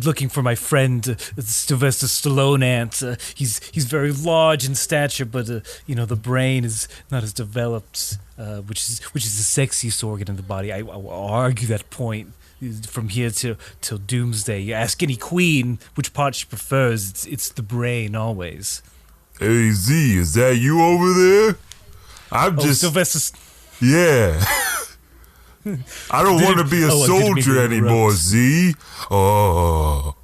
looking for my friend Sylvester Stallone Antz. He's very large in stature, but the brain is not as developed, which is the sexiest organ in the body. I will argue that point from here till doomsday. You ask any queen which part she prefers. It's the brain always. Hey Z, is that you over there? I'm just Sylvester. Yeah. I don't want to be a soldier anymore, Z. Oh.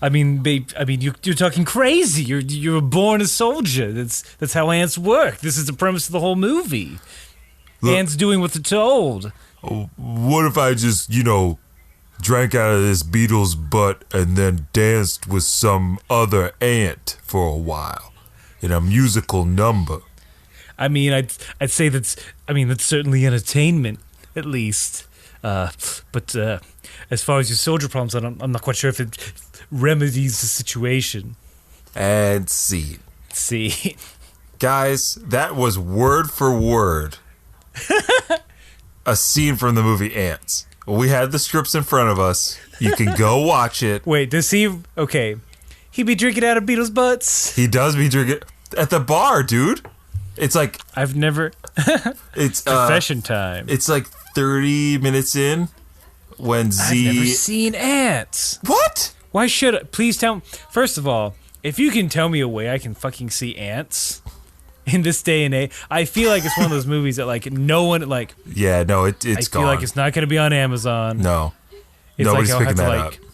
I mean, babe. I mean, you're talking crazy. You're born a soldier. That's how ants work. This is the premise of the whole movie. Look, ants doing what they're told. What if I just, drank out of this beetle's butt and then danced with some other ant for a while in a musical number? I mean, I'd say that's certainly entertainment, at least. But as far as your soldier problems, I'm not quite sure if it remedies the situation. And see. See. Guys, that was word for word a scene from the movie Antz. We had the scripts in front of us. You can go watch it. Wait, does he... Okay. He be drinking out of Beatles' butts? He does be drinking... At the bar, dude. It's like... I've never... It's confession time. It's like 30 minutes in when Z... I've never seen Antz. What? Why should I? Please tell me... First of all, if you can tell me a way I can fucking see Antz in this day and age, I feel like it's one of those movies that, like, no one, like... Yeah, no, it's gone. I feel like it's not going to be on Amazon. No. It's Nobody's like I'll picking have to, that like, up.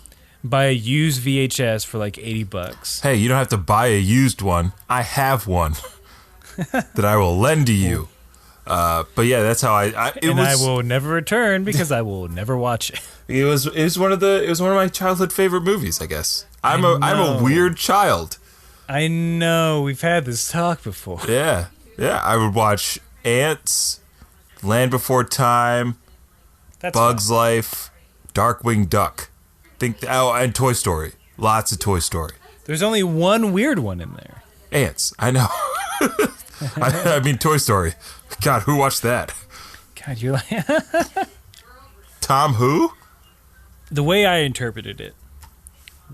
buy a used VHS for, like, $80. Hey, you don't have to buy a used one. I have one that I will lend to you. But yeah, that's how I will never return because I will never watch it. It was one of my childhood favorite movies, I guess. I'm a weird child. I know, we've had this talk before. Yeah. I would watch Antz, Land Before Time, Bug's Life, Darkwing Duck. And Toy Story. Lots of Toy Story. There's only one weird one in there. Antz, I know. I mean Toy Story. God, who watched that? God, you're like... Tom who? The way I interpreted it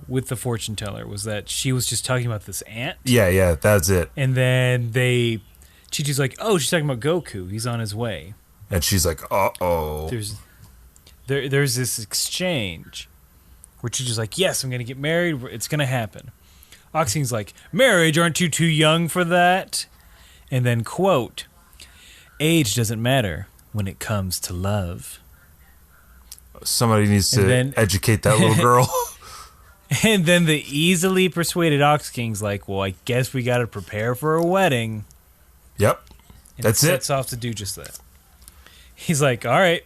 with the fortune teller was that she was just talking about this ant. Yeah, that's it. And then Chi-Chi's like, oh, she's talking about Goku. He's on his way. And she's like, uh-oh. There's this exchange where Chi-Chi's like, yes, I'm going to get married. It's going to happen. Oxing's like, marriage, aren't you too young for that? And then, quote, age doesn't matter when it comes to love. Somebody needs to educate that little girl. And then the easily persuaded Ox King's like, well, I guess we got to prepare for a wedding. Yep. And that's it. Sets off to do just that. He's like, all right.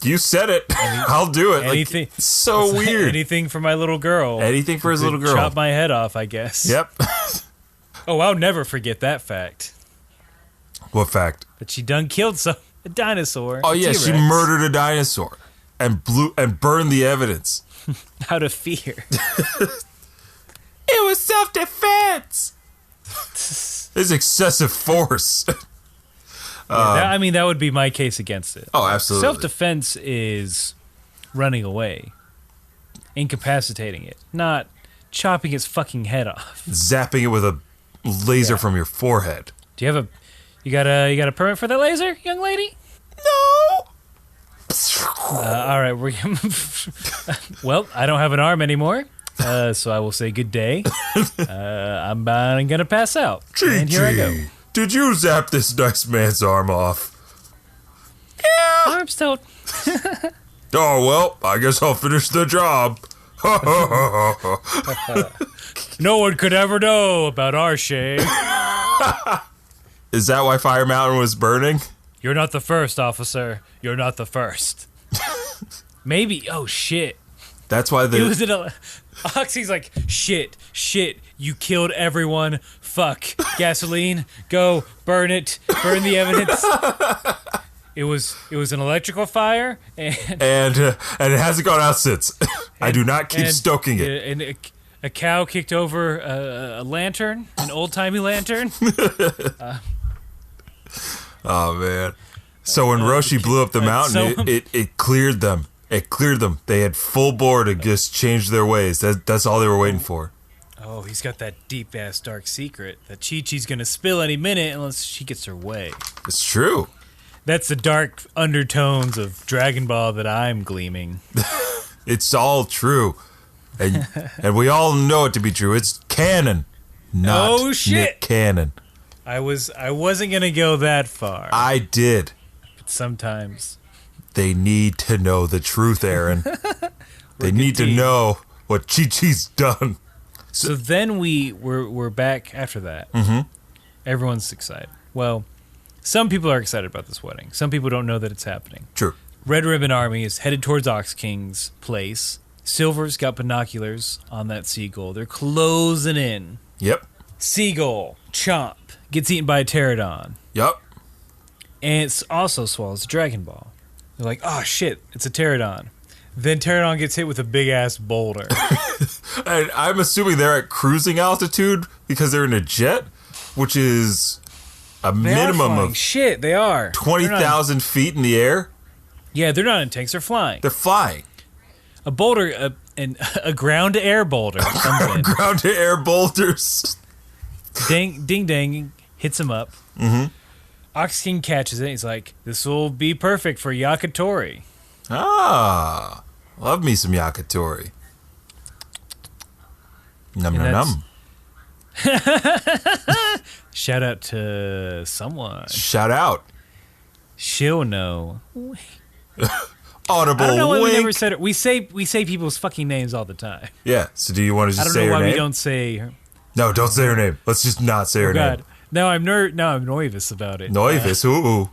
You said it. I'll do it. Anything. Like, so weird. Anything for my little girl. Anything for his little girl. Chop my head off, I guess. Yep. Oh, I'll never forget that fact. What fact? That she done killed a dinosaur. Oh, yeah, T-Rex. she murdered a dinosaur and burned the evidence. Out of fear. It was self-defense. It's excessive force. That would be my case against it. Oh, absolutely. Self-defense is running away, incapacitating it, not chopping its fucking head off. Zapping it with a laser from your forehead. Do you have you got a permit for that laser, young lady? No. All right, well, I don't have an arm anymore, so I will say good day. I'm gonna pass out, and here I go. Did you zap this nice man's arm off? Yeah. Arms don't. Oh, well, I guess I'll finish the job. No one could ever know about our shame. Is that why Fire Mountain was burning? You're not the first, officer. You're not the first. Maybe. Oh, shit. That's why It was Oxy's like, shit, you killed everyone. Fuck. Gasoline. Go. Burn it. Burn the evidence. It was an electrical fire. And it hasn't gone out since. I do not keep stoking it. And a cow kicked over a lantern, an old-timey lantern. Oh, man. So when Roshi blew up the mountain, it cleared them. It cleared them. They had full bore to just change their ways. That's all they were waiting for. Oh, he's got that deep-ass dark secret that Chi-Chi's going to spill any minute unless she gets her way. It's true. That's the dark undertones of Dragon Ball that I'm gleaming. It's all true. And we all know it to be true. It's canon. Not Nick Cannon. I wasn't going to go that far. I did. But sometimes they need to know the truth, Aaron. They need to know what Chi-Chi's done. So then we're back after that. Mm-hmm. Everyone's excited. Well, some people are excited about this wedding. Some people don't know that it's happening. True. Red Ribbon Army is headed towards Ox King's place. Silver's got binoculars on that seagull. They're closing in. Yep. Seagull, Chomp, gets eaten by a pterodon. Yep. And it also swallows a Dragon Ball. They're like, oh shit, it's a pterodon. Then pterodon gets hit with a big-ass boulder. And I'm assuming they're at cruising altitude because they're in a jet, which is a minimum of shit, they are 20,000 feet in the air. Yeah, they're not in tanks. They're flying. They're flying. A boulder, a ground-to-air boulder comes in. Ground-to-air boulders. Ding, ding, ding, hits him up. Mm-hmm. Ox King catches it. He's like, this will be perfect for Yakitori. Ah, love me some yakitori. Num num num. Shout out to someone. Shout out. She'll know. Audible. I don't know why wink. we never said it. We say people's fucking names all the time. Yeah. So do you want to just say her name? I don't know why we don't say her. No, don't say her name. Let's just not say her name. No, I'm nervous about it. Noivus. Ooh.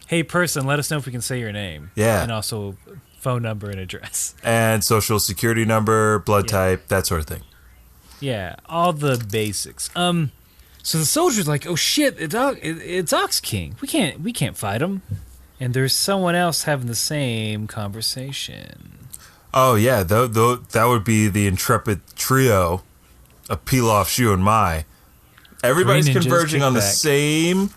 Hey, person, let us know if we can say your name. Yeah. And also phone number and address. And social security number, blood type, that sort of thing. Yeah, all the basics. So the soldier's like, "Oh shit, it's Ox King. We can't fight him." And there's someone else having the same conversation. Oh yeah, that would be the intrepid trio of Pilaf, Shu, and Mai. Everybody's converging on the same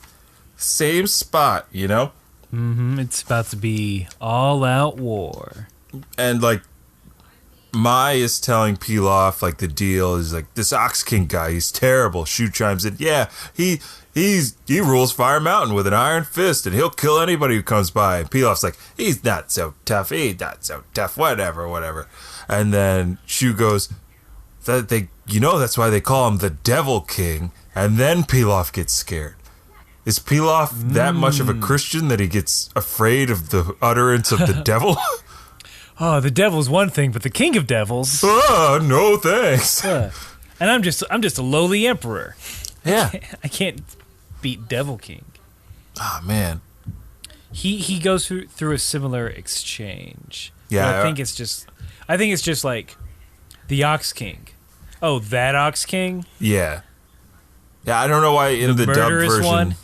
spot, you know? Mm-hmm. It's about to be all-out war. And, like, Mai is telling Pilaf, like, the deal is, like, this Ox King guy, he's terrible. Shu chimes in, yeah, he rules Fire Mountain with an iron fist, and he'll kill anybody who comes by. And Pilaf's like, he's not so tough, whatever. And then Shu goes, that's why they call him the Devil King. And then Pilaf gets scared. Is Pilaf that much of a Christian that he gets afraid of the utterance of the devil? Oh, the devil's one thing, but the king of devils. Oh, no thanks. And I'm just a lowly emperor. Yeah. I can't beat Devil King. Oh man. He goes through a similar exchange. Yeah. But I think it's just like the Ox King. Oh, that Ox King? Yeah. Yeah, I don't know why in the dub version one?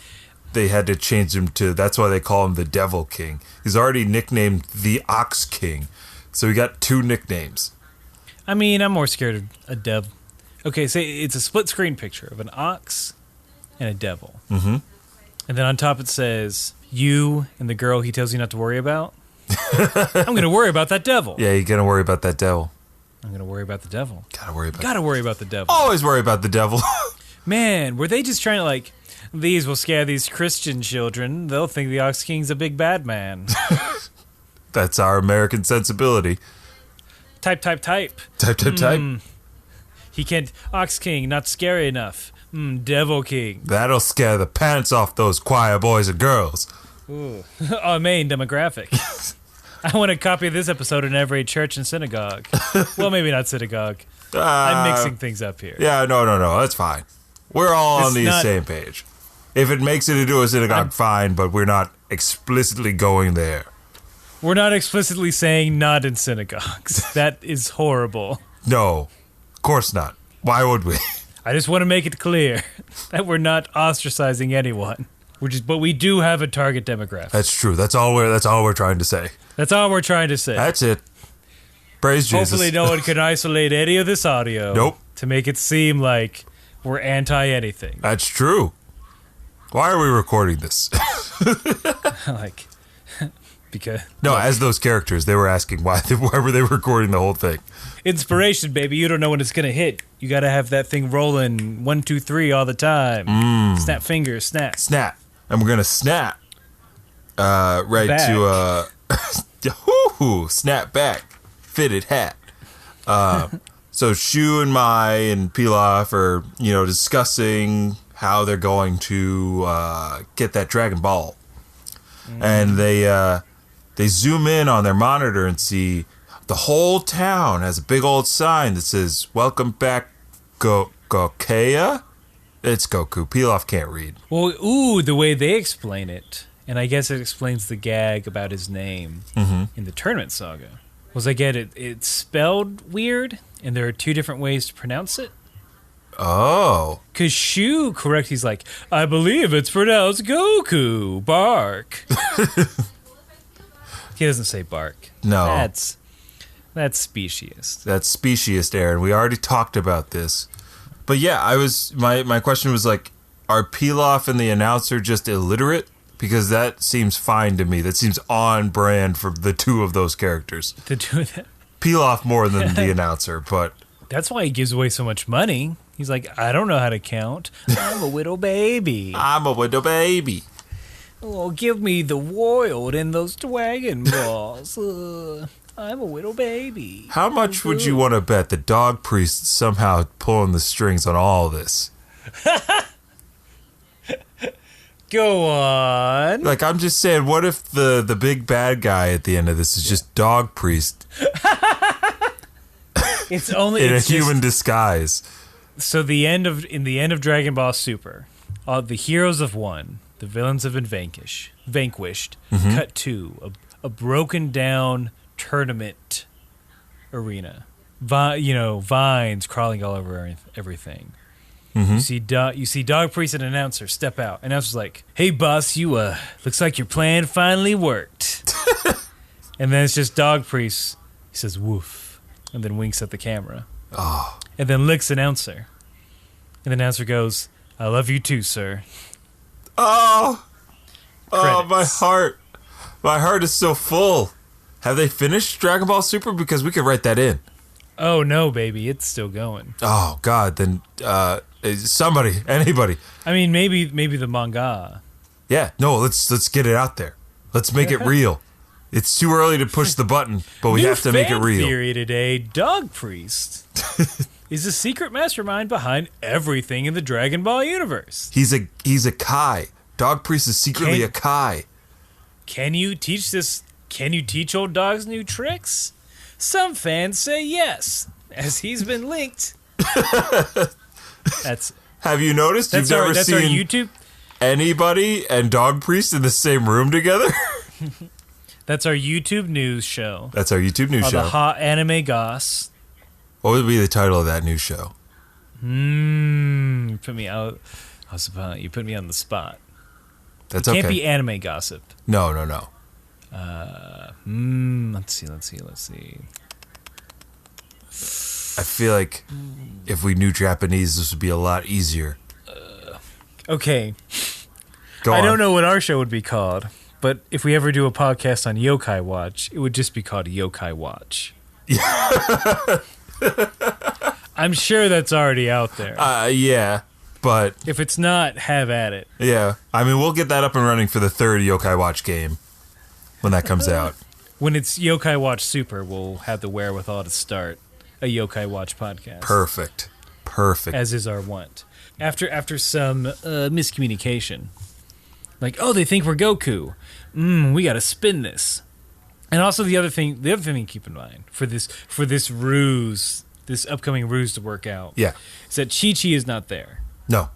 They had to change him to, that's why they call him the Devil King. He's already nicknamed the Ox King. So he got 2 nicknames. I mean, I'm more scared of a devil. Okay, so it's a split screen picture of an ox and a devil. Mm-hmm. And then on top it says, you and the girl he tells you not to worry about. I'm going to worry about that devil. Yeah, you're going to worry about that devil. I'm going to worry about the devil. Gotta worry about the devil. Always worry about the devil. Man, were they just trying to, like, these will scare these Christian children. They'll think the Ox King's a big bad man. That's our American sensibility. Type. Type. He can't. Ox King, not scary enough. Devil King. That'll scare the pants off those choir boys and girls. Ooh. Our main demographic. I want a copy of this episode in every church and synagogue. Well, maybe not synagogue. I'm mixing things up here. Yeah, no. That's fine. We're all on the same page. If it makes it into a synagogue, fine, but we're not explicitly going there. We're not explicitly saying not in synagogues. That is horrible. No, of course not. Why would we? I just want to make it clear that we're not ostracizing anyone. But we do have a target demographic. That's true. That's all we're trying to say. That's all we're trying to say. That's it. Praise Jesus. Hopefully no one can isolate any of this audio to make it seem like we're anti-anything. That's true. Why are we recording this? Because... No, as those characters, they were asking why were they recording the whole thing. Inspiration, baby. You don't know when it's going to hit. You got to have that thing rolling 1, 2, 3 all the time. Snap fingers, snap. Snap. And we're going to snap right back. to snap back. Fitted hat. So Shu and Mai and Pilaf are, discussing how they're going to get that Dragon Ball. And they zoom in on their monitor and see the whole town has a big old sign that says, "Welcome back, Gokea." It's Goku. Pilaf can't read. Well, the way they explain it, and I guess it explains the gag about his name in the Tournament Saga, was I get it. It's spelled weird, and there are 2 different ways to pronounce it. Oh. Because Shu, he's like, I believe it's pronounced Goku. Bark. He doesn't say bark. No. That's speciest. That's speciest, Aaron. We already talked about this. But yeah, my question was like, are Pilaf and the announcer just illiterate? because that seems fine to me. That seems on brand for the two of those characters. The two of them. Pilaf more than the announcer, but That's why he gives away so much money. He's like, I don't know how to count. I'm a widow baby. I'm a widow baby. Oh, give me the world and those Dragon Balls. I'm a widow baby. How much would you want to bet the dog priest somehow pulling the strings on all this? Go on. Like, I'm just saying, what if the big bad guy at the end of this is just dog priest It's only in a it's just- human disguise? So in the end of Dragon Ball Super, all the heroes have won, the villains have been vanquished. Cut to a broken down tournament arena. Vines crawling all over everything. You see Dog Priest and announcer step out. Announcer's like, "Hey boss, you looks like your plan finally worked." And then it's just Dog Priest. He says woof, and then winks at the camera. Oh, And then licks announcer. And the announcer goes, "I love you too, sir." oh, my Credits. heart. My heart is so full. Have they finished Dragon Ball Super? Because we could write that in. Oh no, baby, it's still going. Oh God, then somebody, anybody. I mean, maybe the manga. Yeah, no, let's get it out there. Let's make it real. It's too early to push the button, but we New have to make it fan real. Theory today: Dog Priest is the secret mastermind behind everything in the Dragon Ball universe. He's a Kai. Dog Priest is secretly a Kai. Can you teach old dogs new tricks? Some fans say yes, as he's been linked. Have you noticed you've never our seen YouTube. anybody and Dog Priest in the same room together? That's our YouTube news show. That's our YouTube news The show. hot anime goss. What would be the title of that news show? You put me out. You put me on the spot. That's Can't okay. be anime gossip. No. Let's see. I feel like if we knew Japanese, this would be a lot easier. Okay. Go I on. don't know what our show would be called, but if we ever do a podcast on Yokai Watch, it would just be called Yokai Watch. I'm sure that's already out there. Yeah, but If it's not, have at it. yeah. I mean, we'll get that up and running for the third Yokai Watch game when that comes out. When it's Yokai Watch Super, we'll have the wherewithal to start a Yokai Watch podcast. Perfect. As is our want. After some miscommunication. Like, oh, they think we're Goku. We got to spin this. And also the other thing to keep in mind for this ruse, this upcoming ruse to work out, Yeah. is that Chi-Chi is not there. No.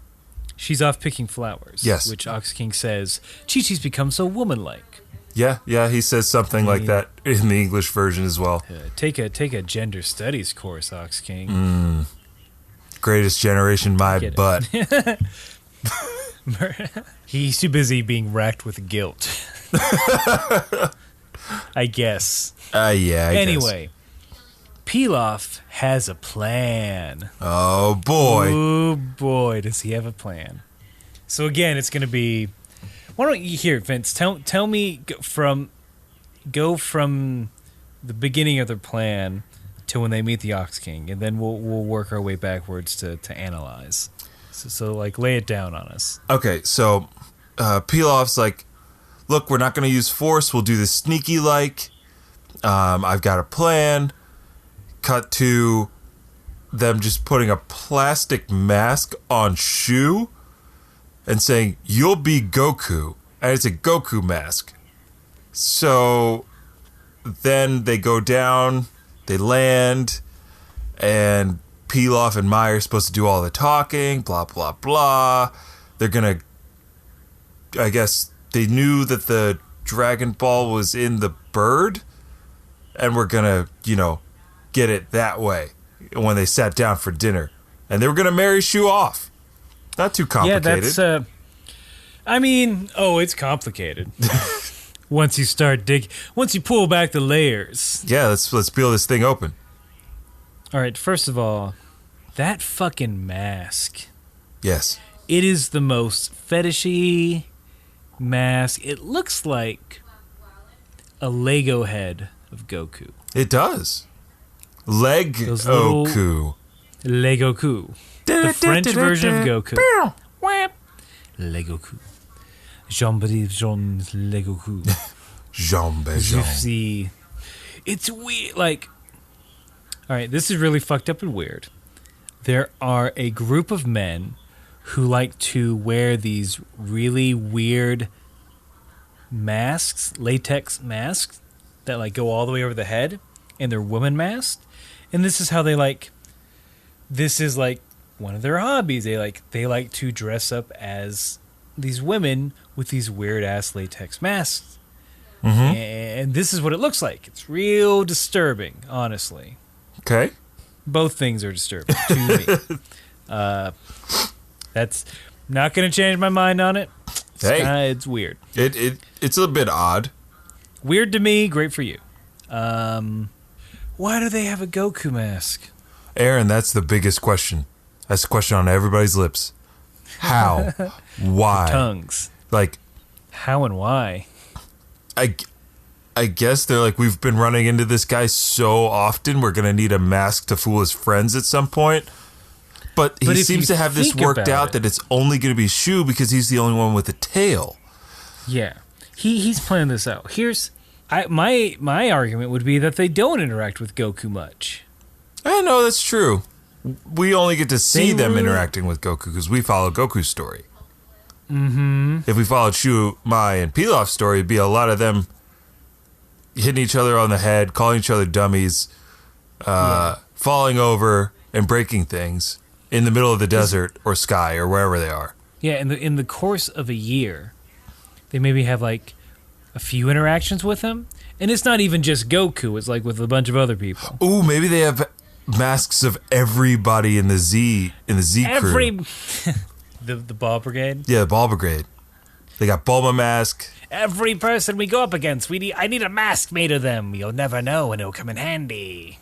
She's off picking flowers. Yes. Which Ox King says, Chi-Chi's become so woman-like. Yeah, he says something like that in the English version as well. Take a gender studies course, Ox King. Greatest generation, my Get it. butt. He's too busy being racked with guilt. I guess. Yeah, I guess. Anyway, Pilaf has a plan. Oh, boy. Oh boy, does he have a plan. So again, it's going to be... Why don't you hear, Vince? Tell me go from the beginning of their plan to when they meet the Ox King, and then we'll work our way backwards to analyze. So like, lay it down on us. Okay, so Pilaf's like, look, we're not going to use force. We'll do this sneaky-like. I've got a plan. Cut to them just putting a plastic mask on Shu and saying, you'll be Goku. And it's a Goku mask. So then they go down, they land, and Pilaf and Mai are supposed to do all the talking, blah, blah, blah. They're going to... I guess they knew that the Dragon Ball was in the bird, and we're going to, get it that way when they sat down for dinner. And they were going to marry Shu off. Not too complicated. Yeah, that's... it's complicated. Once you pull back the layers. Yeah, let's peel this thing open. All right, first of all, that fucking mask. Yes. It is the most fetishy, mask. It looks like a Lego head of Goku. It does. Leg-Goku. Legoku. The French version of Goku. Legoku. Jean Legoku. Jean Bejean. It's weird. Like, all right, this is really fucked up and weird. There are a group of men who like to wear these really weird masks, latex masks that like go all the way over the head, and they're woman masks. And this is how they like. This is like one of their hobbies. They like to dress up as these women with these weird ass latex masks. Mm-hmm. And this is what it looks like. It's real disturbing, honestly. Okay. Both things are disturbing to me. That's not going to change my mind on it. It's weird. It's a bit odd. Weird to me, great for you. Why do they have a Goku mask? Aaron, that's the biggest question. That's the question on everybody's lips. How? Why? Tongues. Like, how and why? I guess they're like, we've been running into this guy so often, we're going to need a mask to fool his friends at some point. But he seems to have this worked out that it's only going to be Shu because he's the only one with a tail. Yeah. He's planning this out. My argument would be that they don't interact with Goku much. I know, that's true. We only get to see them interacting with Goku because we follow Goku's story. Mm-hmm. If we followed Shu, Mai, and Pilaf's story, it'd be a lot of them hitting each other on the head, calling each other dummies, falling over and breaking things in the middle of the desert or sky or wherever they are. Yeah, in the course of a year, they maybe have like a few interactions with him, and it's not even just Goku. It's like with a bunch of other people. Ooh, maybe they have masks of everybody in the Z crew. The Ball Brigade? Yeah, the Ball Brigade. They got Bulma mask. Every person we go up against, I need a mask made of them. You'll never know, and it'll come in handy.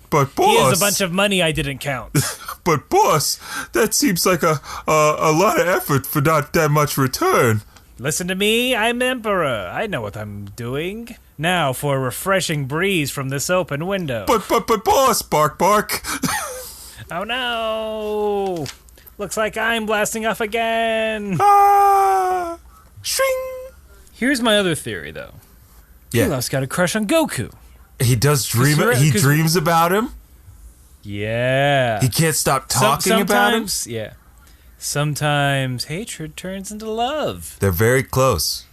But boss, here's a bunch of money I didn't count. But boss, that seems like a lot of effort for not that much return. Listen to me, I'm Emperor. I know what I'm doing. Now for a refreshing breeze from this open window. But boss, bark. Oh no! Looks like I'm blasting off again. Shing. Here's my other theory, though. Yeah. Pilaf's got a crush on Goku. He does dream. He dreams about him. Yeah. He can't stop talking about him. Yeah. Sometimes hatred turns into love. They're very close.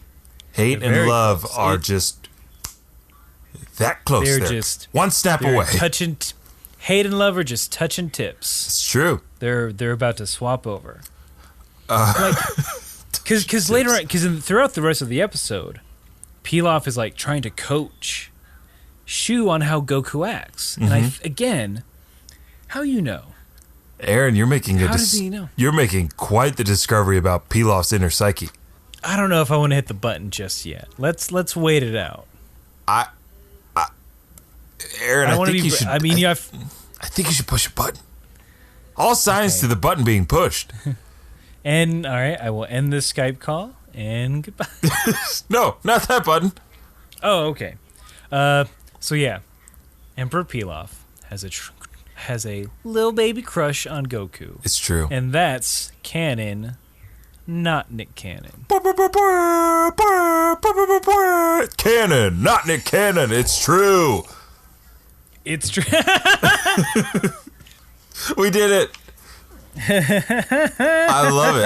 Hate and love are just that close. They're just one snap away. Hate and love are just touching tips. It's true. They're about to swap over. Because later on, throughout the rest of the episode, Pilaf is like trying to coach Shu on how Goku acts, and again, how you know? Aaron, you're making how does he know? You're making quite the discovery about Pilaf's inner psyche. I don't know if I want to hit the button just yet. Let's wait it out. Aaron, I think you should. I mean, I think you should push a button. All signs to the button being pushed. And all right, I will end this Skype call and goodbye. No, not that button. Oh, okay. So yeah, Emperor Pilaf has a little baby crush on Goku. It's true, and that's canon, not Nick Cannon. Cannon, not Nick Cannon. It's true. It's true. We did it. I love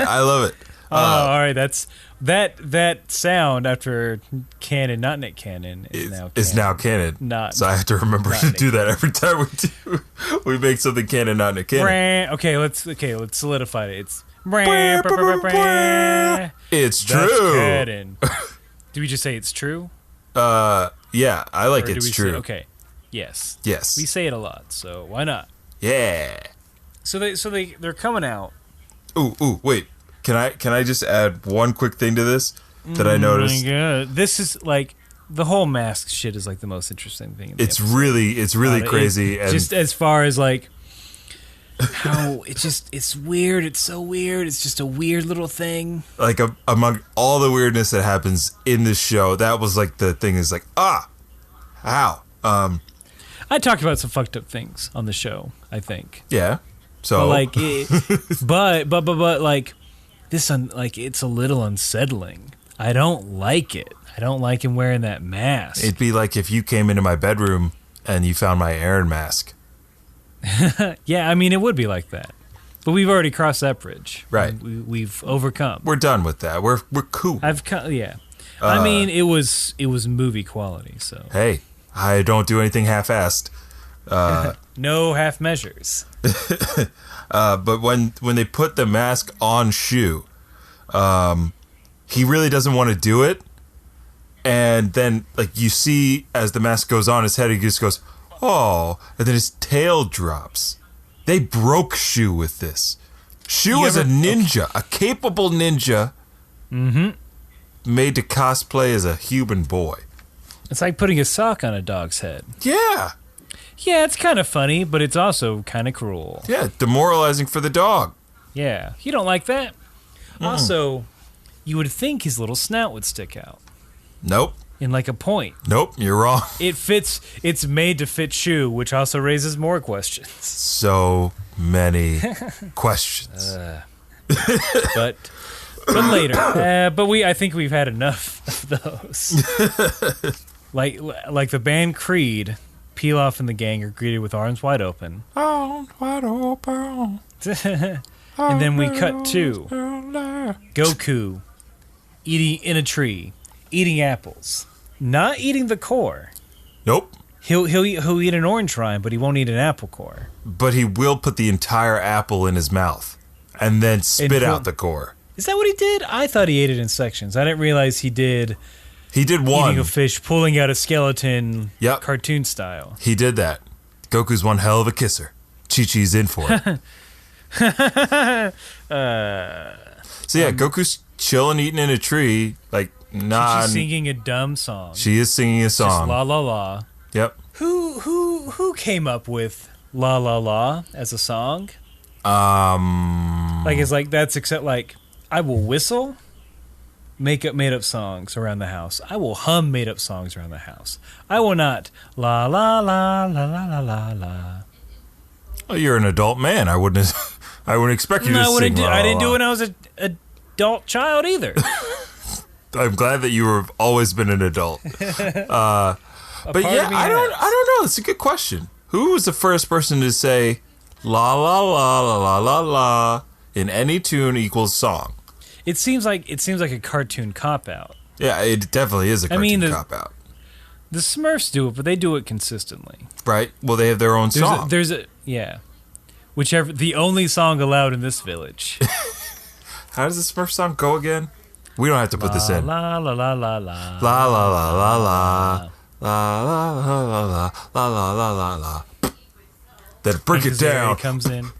it. All right. That's that sound after Cannon, not Nick Cannon, is now canon. Not so I have to remember to do that every time we make something canon, not Nick Cannon. Okay, let's solidify it. It's it's true. That's canon. Do we just say it's true? Yeah, I like it's true. Okay. Yes. We say it a lot, so why not? Yeah. So they're coming out. Ooh, wait. Can I just add one quick thing to this that I noticed? Oh my God. This is like the whole mask shit is like the most interesting thing in the episode. It's really crazy. And just as far as like how it's weird. It's so weird. It's just a weird little thing. Like among all the weirdness that happens in this show, that was like the thing is like, how? I talked about some fucked up things on the show, I think. Yeah. So But like, but like this, like it's a little unsettling. I don't like it. I don't like him wearing that mask. it'd be like if you came into my bedroom and you found my Aaron mask. Yeah, I mean, it would be like that. But we've already crossed that bridge. Right. We've overcome. We're done with that. We're cool. Yeah. I mean, it was movie quality. So Hey, I don't do anything half-assed. no half measures. But when they put the mask on Shu, he really doesn't want to do it. And then, like, you see as the mask goes on his head, he just goes, oh, and then his tail drops. They broke Shu with this. Shu is a ninja, a capable ninja, made to cosplay as a human boy. It's like putting a sock on a dog's head. Yeah. Yeah, it's kind of funny, but it's also kind of cruel. Yeah, demoralizing for the dog. Yeah, you don't like that? Also, you would think his little snout would stick out Nope. in like a point. Nope, you're wrong. It fits. It's made to fit Shu, which also raises more questions. So many questions. But later. I think we've had enough of those. like the band Creed, Pilaf and the gang are greeted with arms wide open. Arms wide open. And then we cut to Goku eating in a tree, eating apples, not eating the core. Nope. He'll eat an orange rind, but he won't eat an apple core. But he will put the entire apple in his mouth and then spit out the core. Is that what he did? I thought he ate it in sections. I didn't realize he did. He did one. Eating a fish, pulling out a skeleton, Yep. cartoon style. He did that. Goku's one hell of a kisser. Chi-Chi's in for it. So yeah, Goku's chilling, eating in a tree, like She's singing a dumb song. She is singing a song. Just la la la. Yep. Who came up with la la la as a song? Like it's like that's except like I will whistle, make up made up songs around the house. I will hum made up songs around the house. I will not la la la la la la la la. Oh, you're an adult man. I wouldn't expect you to sing. I didn't do it when I was an adult child either. I'm glad that you have always been an adult. But yeah, I don't know. It's a good question. Who was the first person to say la la la la la la la in any tune equals song? It seems like a cartoon cop out. Yeah, it definitely is a cartoon cop out. The Smurfs do it, but they do it consistently. Right. Well, they have their own song. Whichever the only song allowed in this village. How does the Smurf song go again? We don't have to put this in. La la la la la la la la la la la la la la la la la la la. Then break it down. It comes in.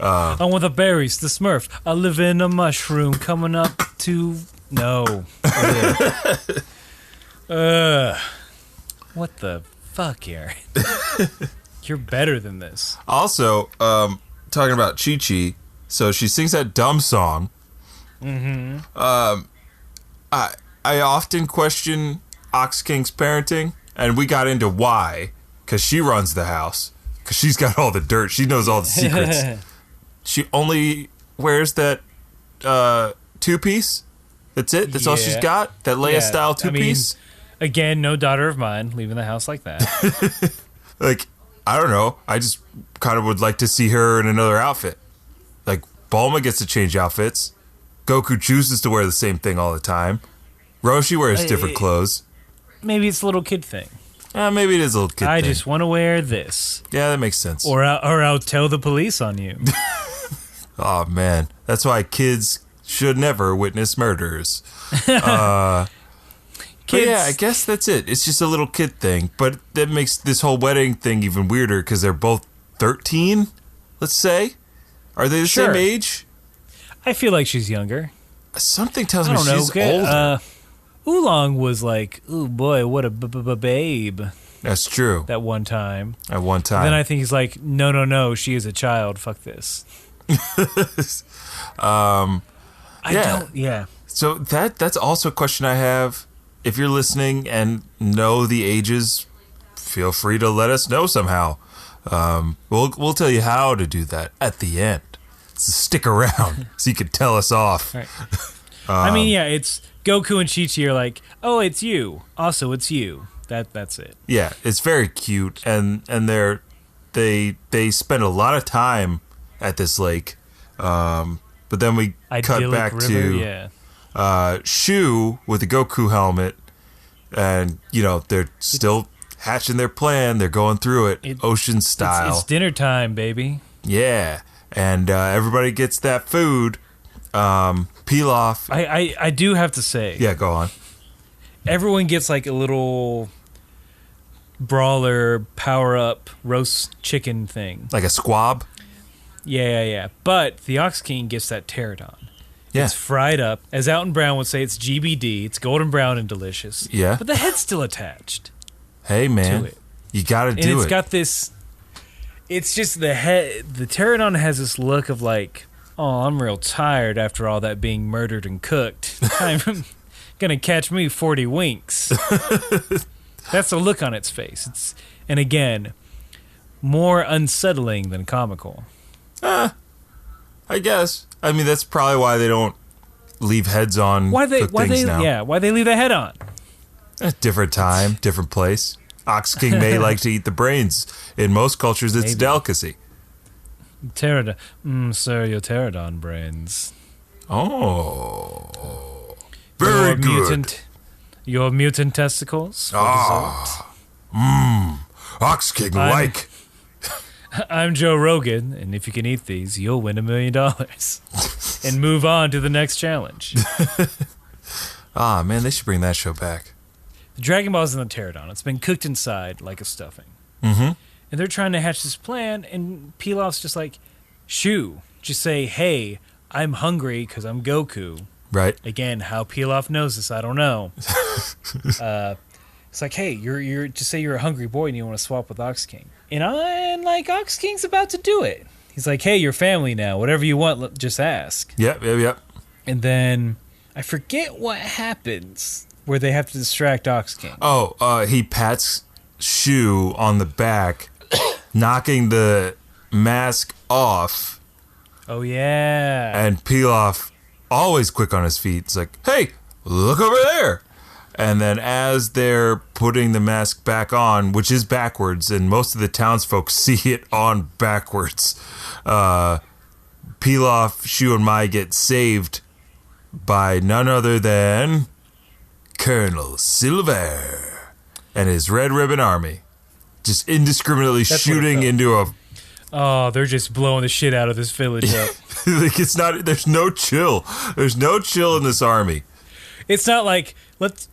I want the berries, the Smurf. I live in a mushroom coming up to no. What the fuck, Aaron? You're better than this. Also, talking about Chi-Chi, so she sings that dumb song. Mm-hmm. I often question Ox King's parenting, and we got into why, because she runs the house, because she's got all the dirt, she knows all the secrets. She only wears that two-piece. That's it. That's all she's got. That Leia-style two-piece. Again, no daughter of mine leaving the house like that. Like, I don't know. I just kind of would like to see her in another outfit. Like, Bulma gets to change outfits. Goku chooses to wear the same thing all the time. Roshi wears different clothes. Maybe it's a little kid thing. Maybe it is a little kid thing. I just want to wear this. Yeah, that makes sense. Or I'll tell the police on you. Oh, man. That's why kids should never witness murders. Kids. Yeah, I guess that's it. It's just a little kid thing. But that makes this whole wedding thing even weirder because they're both 13, let's say. Are they the same age? I feel like she's younger. Something tells me she's older. Oolong was like, ooh boy, what a babe. That's true. that one time. At one time. And then I think he's like, no, she is a child. Fuck this. Yeah. So that's also a question I have. If you're listening and know the ages, feel free to let us know somehow. We'll tell you how to do that at the end. So stick around so you can tell us off. Right. I mean, yeah, it's Goku and Chi-Chi are like, oh, it's you. Also, it's you. That's it. Yeah, it's very cute, and they spend a lot of time at this lake. But then we cut back to Shu with the Goku helmet, and they're still hatching their plan. They're going through it ocean style. It's dinner time, baby. Yeah, and everybody gets that food. Pilaf. I do have to say. Yeah, go on. Everyone gets like a little brawler power-up roast chicken thing. Like a squab? Yeah. But the Ox King gets that pterodon. Yeah. It's fried up. As Alton Brown would say, it's GBD. It's golden brown and delicious. Yeah. But the head's still attached. Hey, man. To it. You got to do it. And it's got this... It's just the head... The pterodon has this look of like, oh, I'm real tired after all that being murdered and cooked. I'm gonna catch me 40 winks. That's the look on its face. And again, more unsettling than comical. I guess. I mean, that's probably why they don't leave heads on why they now. Why they leave the head on? Different time, different place. Ox King may like to eat the brains. In most cultures, it's a delicacy. Pterodon. Sir, your pterodon brains. Oh. Very good. Your mutant testicles for dessert. Ox King like. I'm Joe Rogan, and if you can eat these, you'll win $1 million. And move on to the next challenge. Man, they should bring that show back. The Dragon Ball's in the pterodon. It's been cooked inside like a stuffing. Mm-hmm. And they're trying to hatch this plan, and Pilaf's just like, shoo, just say, hey, I'm hungry because I'm Goku. Right. Again, how Pilaf knows this, I don't know. It's like, hey, you're just say you're a hungry boy and you want to swap with Ox King. And like, Ox King's about to do it. He's like, hey, you're family now. Whatever you want, just ask. Yep. And then I forget what happens where they have to distract Ox King. He pats Shu on the back, knocking the mask off. Oh, yeah. And Pilaf, always quick on his feet, is like, hey, look over there. And then as they're putting the mask back on, which is backwards, and most of the townsfolk see it on backwards, Pilaf, Shu, and Mai get saved by none other than Colonel Silver and his Red Ribbon Army. Just indiscriminately shooting into a... Oh, they're just blowing the shit out of this village up. Like, it's not... There's no chill. There's no chill in this army. It's not like, let's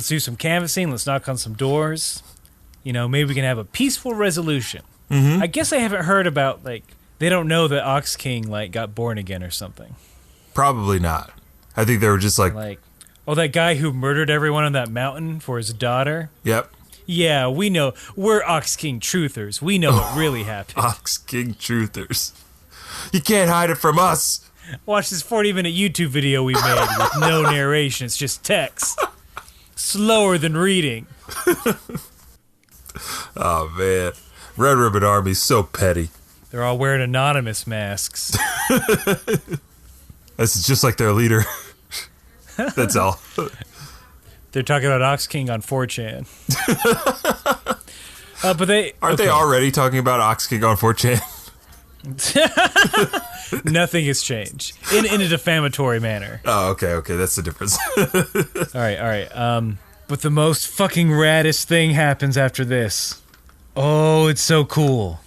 do some canvassing, let's knock on some doors. Maybe we can have a peaceful resolution. Mm-hmm. I guess I haven't heard about, like, they don't know that Ox King, like, got born again or something. Probably not. I think they were just like, oh, that guy who murdered everyone on that mountain for his daughter? Yep. Yeah, we know. We're Ox King truthers. We know what really happened. Ox King truthers. You can't hide it from us. Watch this 40-minute YouTube video we made with no narration. It's just text. Slower than reading. Oh, man. Red Ribbon Army's so petty. They're all wearing anonymous masks. This is just like their leader. That's all. They're talking about Ox King on 4chan. But they... Aren't they already talking about Ox King on 4chan? Nothing has changed. In a defamatory manner. Oh, okay. That's the difference. All right. But the most fucking raddest thing happens after this. Oh, it's so cool.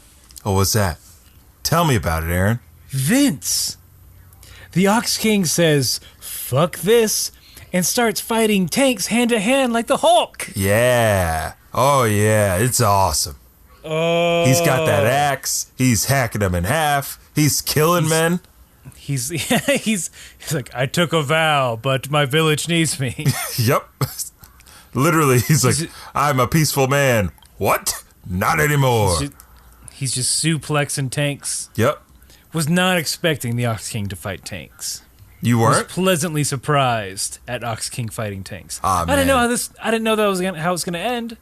Oh, what's that? Tell me about it, Aaron. Vince! The Ox King says, fuck this, and starts fighting tanks hand to hand like the Hulk. Yeah. Oh, yeah. It's awesome. Oh. He's got that axe. He's hacking them in half. He's killing men. He's like, I took a vow, but my village needs me. Yep. Literally, he's like, I'm a peaceful man. What? Not anymore. He's just suplexing tanks. Yep. Was not expecting the Ox King to fight tanks. You weren't? Was pleasantly surprised at Ox King fighting tanks. Ah, man. I didn't know how it was gonna end.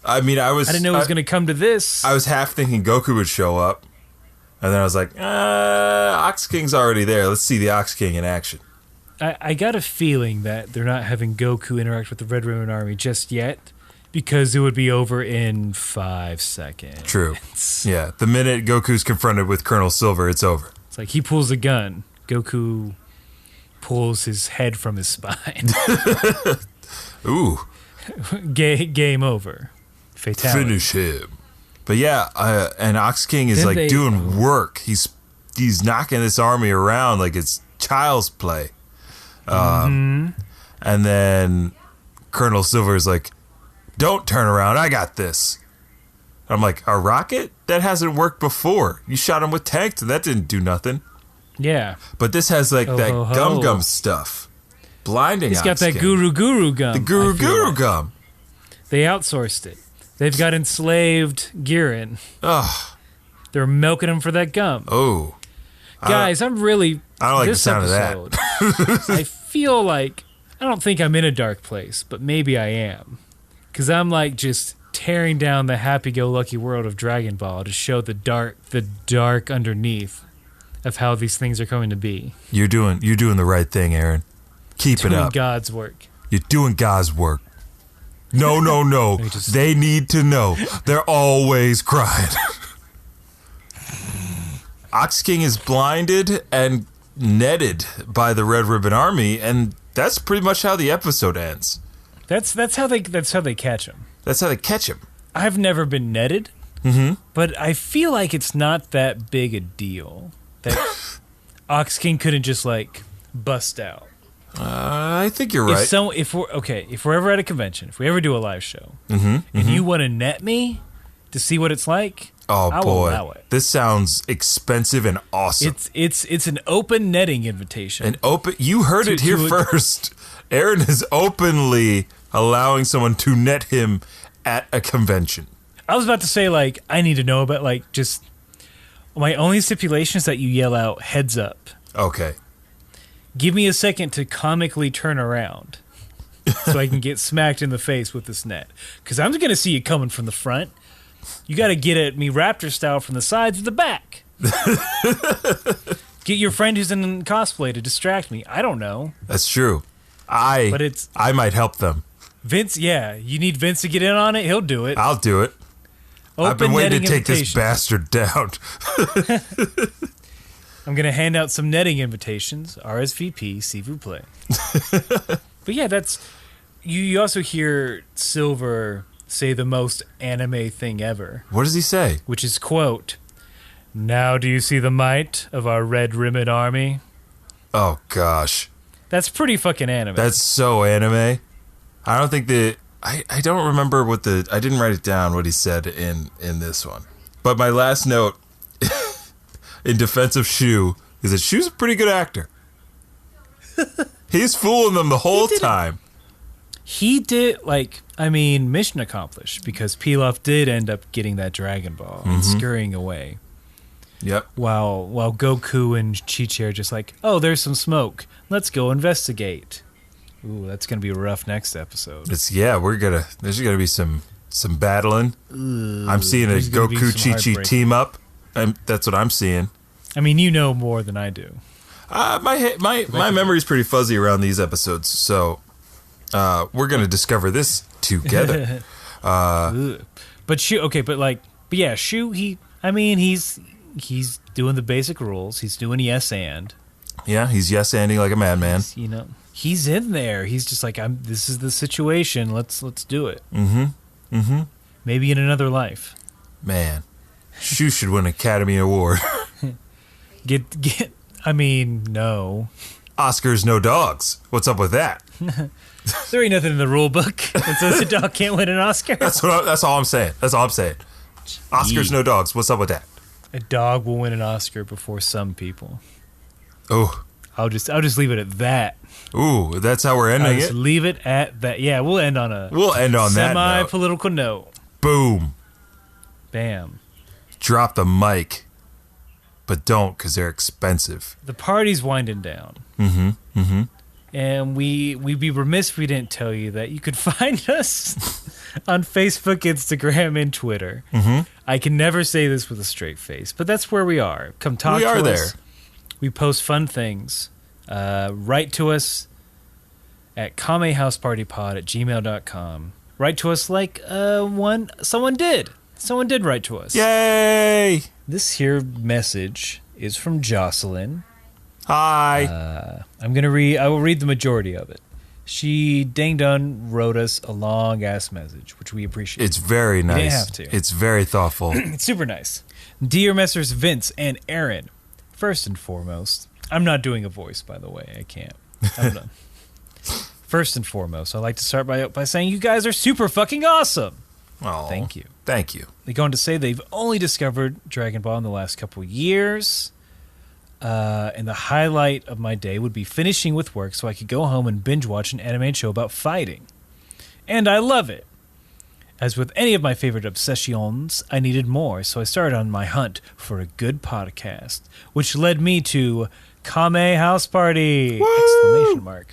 I mean, I didn't know it was gonna come to this. I was half thinking Goku would show up, and then I was like, Ox King's already there. Let's see the Ox King in action. I got a feeling that they're not having Goku interact with the Red Ribbon Army just yet, because it would be over in 5 seconds. True. Yeah, the minute Goku's confronted with Colonel Silver, it's over. It's like he pulls a gun. Goku pulls his head from his spine. Ooh. Game over. Fatality. Finish him. But yeah, and Ox King is like doing work. He's knocking this army around like it's child's play. And then Colonel Silver is like, don't turn around, I got this. I'm like, a rocket? That hasn't worked before. You shot him with tanks and that didn't do nothing. Yeah. But this has like that gum stuff. Blinding. He's got that Guru gum. The Guru gum. They outsourced it. They've got enslaved Girin. Ugh. They're milking him for that gum. Oh. Guys, I don't like the sound of that. I feel like, I don't think I'm in a dark place, but maybe I am. Because I'm like just tearing down the happy-go-lucky world of Dragon Ball to show the dark underneath of how these things are going to be. You're doing the right thing, Aaron. Keep it up. Doing God's work. You're doing God's work. No. They need to know. They're always crying. Ox King is blinded and netted by the Red Ribbon Army, and that's pretty much how the episode ends. That's how they catch him. That's how they catch him. I've never been netted, but I feel like it's not that big a deal that Ox King couldn't just like bust out. I think you're right. If we're ever at a convention, if we ever do a live show, and you want to net me to see what it's like, I will allow it. This sounds expensive and awesome. It's an open netting invitation. You heard it here first. Aaron is openly allowing someone to net him at a convention. I was about to say, like, I need to know about, like, just my only stipulation is that you yell out "heads up." Okay. Give me a second to comically turn around so I can get smacked in the face with this net. Because I'm going to see you coming from the front. You got to get at me raptor style from the sides or the back. Get your friend who's in cosplay to distract me. I don't know. That's true. I might help them. Vince, yeah. You need Vince to get in on it? He'll do it. I'll do it. I've been waiting to take this bastard down. I'm going to hand out some netting invitations. RSVP, s'il vous plaît. But yeah, you also hear Silver say the most anime thing ever. What does he say? Which is, quote, "Now do you see the might of our Red Ribbon Army?" Oh, gosh. That's pretty fucking anime. That's so anime. I don't think I don't remember I didn't write it down what he said in this one. But my last note in defense of Shu is that Shu's a pretty good actor. He's fooling them the whole time. He did, mission accomplished, because Pilaf did end up getting that Dragon Ball and scurrying away. Yep. While Goku and Chi-Chi are just like, oh, there's some smoke. Let's go investigate. Ooh, that's going to be rough next episode. There's going to be some battling. I'm seeing a Goku Chi-Chi team up. That's what I'm seeing. I mean, you know more than I do. My memory's pretty fuzzy around these episodes, so we're going to discover this together. But Shu, Shu, he's doing the basic rules. He's doing yes and. Yeah, he's yes-anding like a madman. He's in there. He's just like, this is the situation. Let's do it. Maybe in another life. Man, Shu should win an Academy Award. No. Oscars, no dogs. What's up with that? There ain't nothing in the rule book that says a dog can't win an Oscar. That's all I'm saying. Oscars, no dogs. What's up with that? A dog will win an Oscar before some people. Oh, I'll just leave it at that. Ooh, that's how we're ending Just it. leave it at that. Yeah, we'll end on That note. semi-political note. Boom. Bam. Drop the mic, but don't, because they're expensive. The party's winding down. And we'd be remiss if we didn't tell you that you could find us on Facebook, Instagram, and Twitter. I can never say this with a straight face, but that's where we are. Come talk to us. We are there. We post fun things. Write to us at kamehousepartypod@gmail.com. Write to us like someone did. Someone did write to us. Yay! This here message is from Jocelyn. Hi. I will read the majority of it. She dang-done wrote us a long-ass message, which we appreciate. It's very nice. didn't have to. It's very thoughtful. It's super nice. Dear Messrs. Vince and Aaron, first and foremost, I'm not doing a voice, by the way. I can't. I'm done. First and foremost, I'd like to start by saying you guys are super fucking awesome. Oh, Thank you. Thank you. They go on to say they've only discovered Dragon Ball in the last couple years. And the highlight of my day would be finishing with work so I could go home and binge watch an anime show about fighting. And I love it. As with any of my favorite obsessions, I needed more, so I started on my hunt for a good podcast, which led me to Kame House Party! Woo! !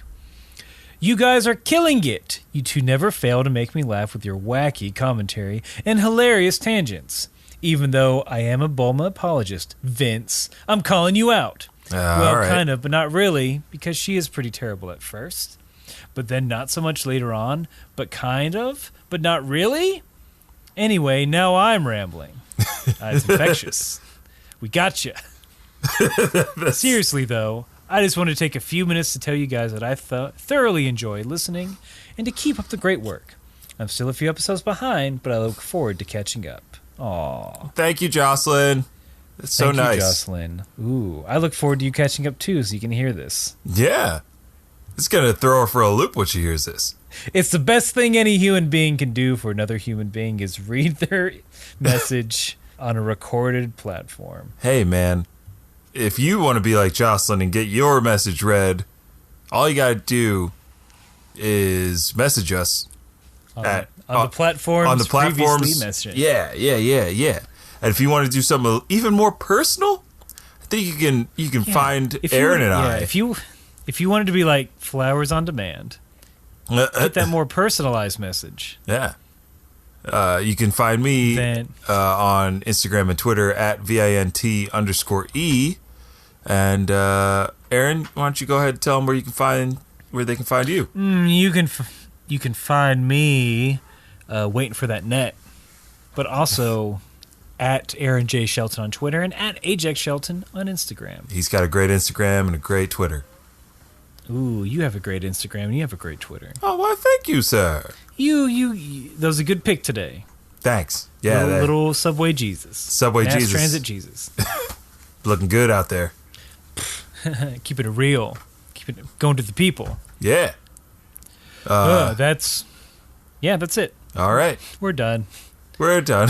You guys are killing it! You two never fail to make me laugh with your wacky commentary and hilarious tangents. Even though I am a Bulma apologist, Vince, I'm calling you out. Well, right. kind of, but not really, because she is pretty terrible at first. But then not so much later on, but kind of, but not really. Anyway, now I'm rambling. It's infectious. We gotcha. Seriously, though, I just want to take a few minutes to tell you guys that I thoroughly enjoy listening and to keep up the great work. I'm still a few episodes behind, but I look forward to catching up. Aw. Thank you, Jocelyn. That's so Thank nice. you, Jocelyn. Ooh, I look forward to you catching up too, so you can hear this. Yeah. It's going to throw her for a loop when she hears this. It's the best thing any human being can do for another human being is read their message on a recorded platform. Hey, man. If you want to be like Jocelyn and get your message read, all you got to do is message us On the platforms previously mentioned. Yeah. And if you want to do something even more personal, I think you can find Aaron and I. If you wanted to be like Flowers on Demand, get that more personalized message. Yeah. You can find me on Instagram and Twitter at VINT_E. And Aaron, why don't you go ahead and tell them where they can find you? You can find me waiting for that net, but also at Aaron J. Shelton on Twitter and at Ajax Shelton on Instagram. He's got a great Instagram and a great Twitter. Ooh, you have a great Instagram and you have a great Twitter. Oh, well, thank you, sir. You that was a good pick today. Thanks. Yeah, little Subway Jesus. Subway Mass Jesus. Transit Jesus. Looking good out there. Keeping it real. Keeping it going to the people. Yeah. That's it. All right. We're done. We're done.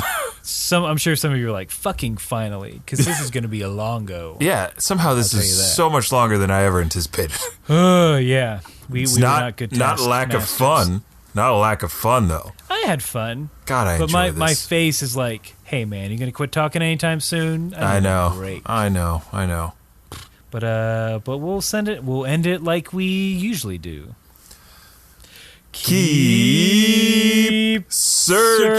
I'm sure some of you are like, fucking finally, because this is going to be a long go. Yeah, somehow this is so much longer than I ever anticipated. Yeah. We were not good Not a lack of fun. Not a lack of fun, though. I had fun. God, I enjoy this. But my face is like, hey, man, you going to quit talking anytime soon? I know. Great. I know. But we'll end it like we usually do. Keep searching.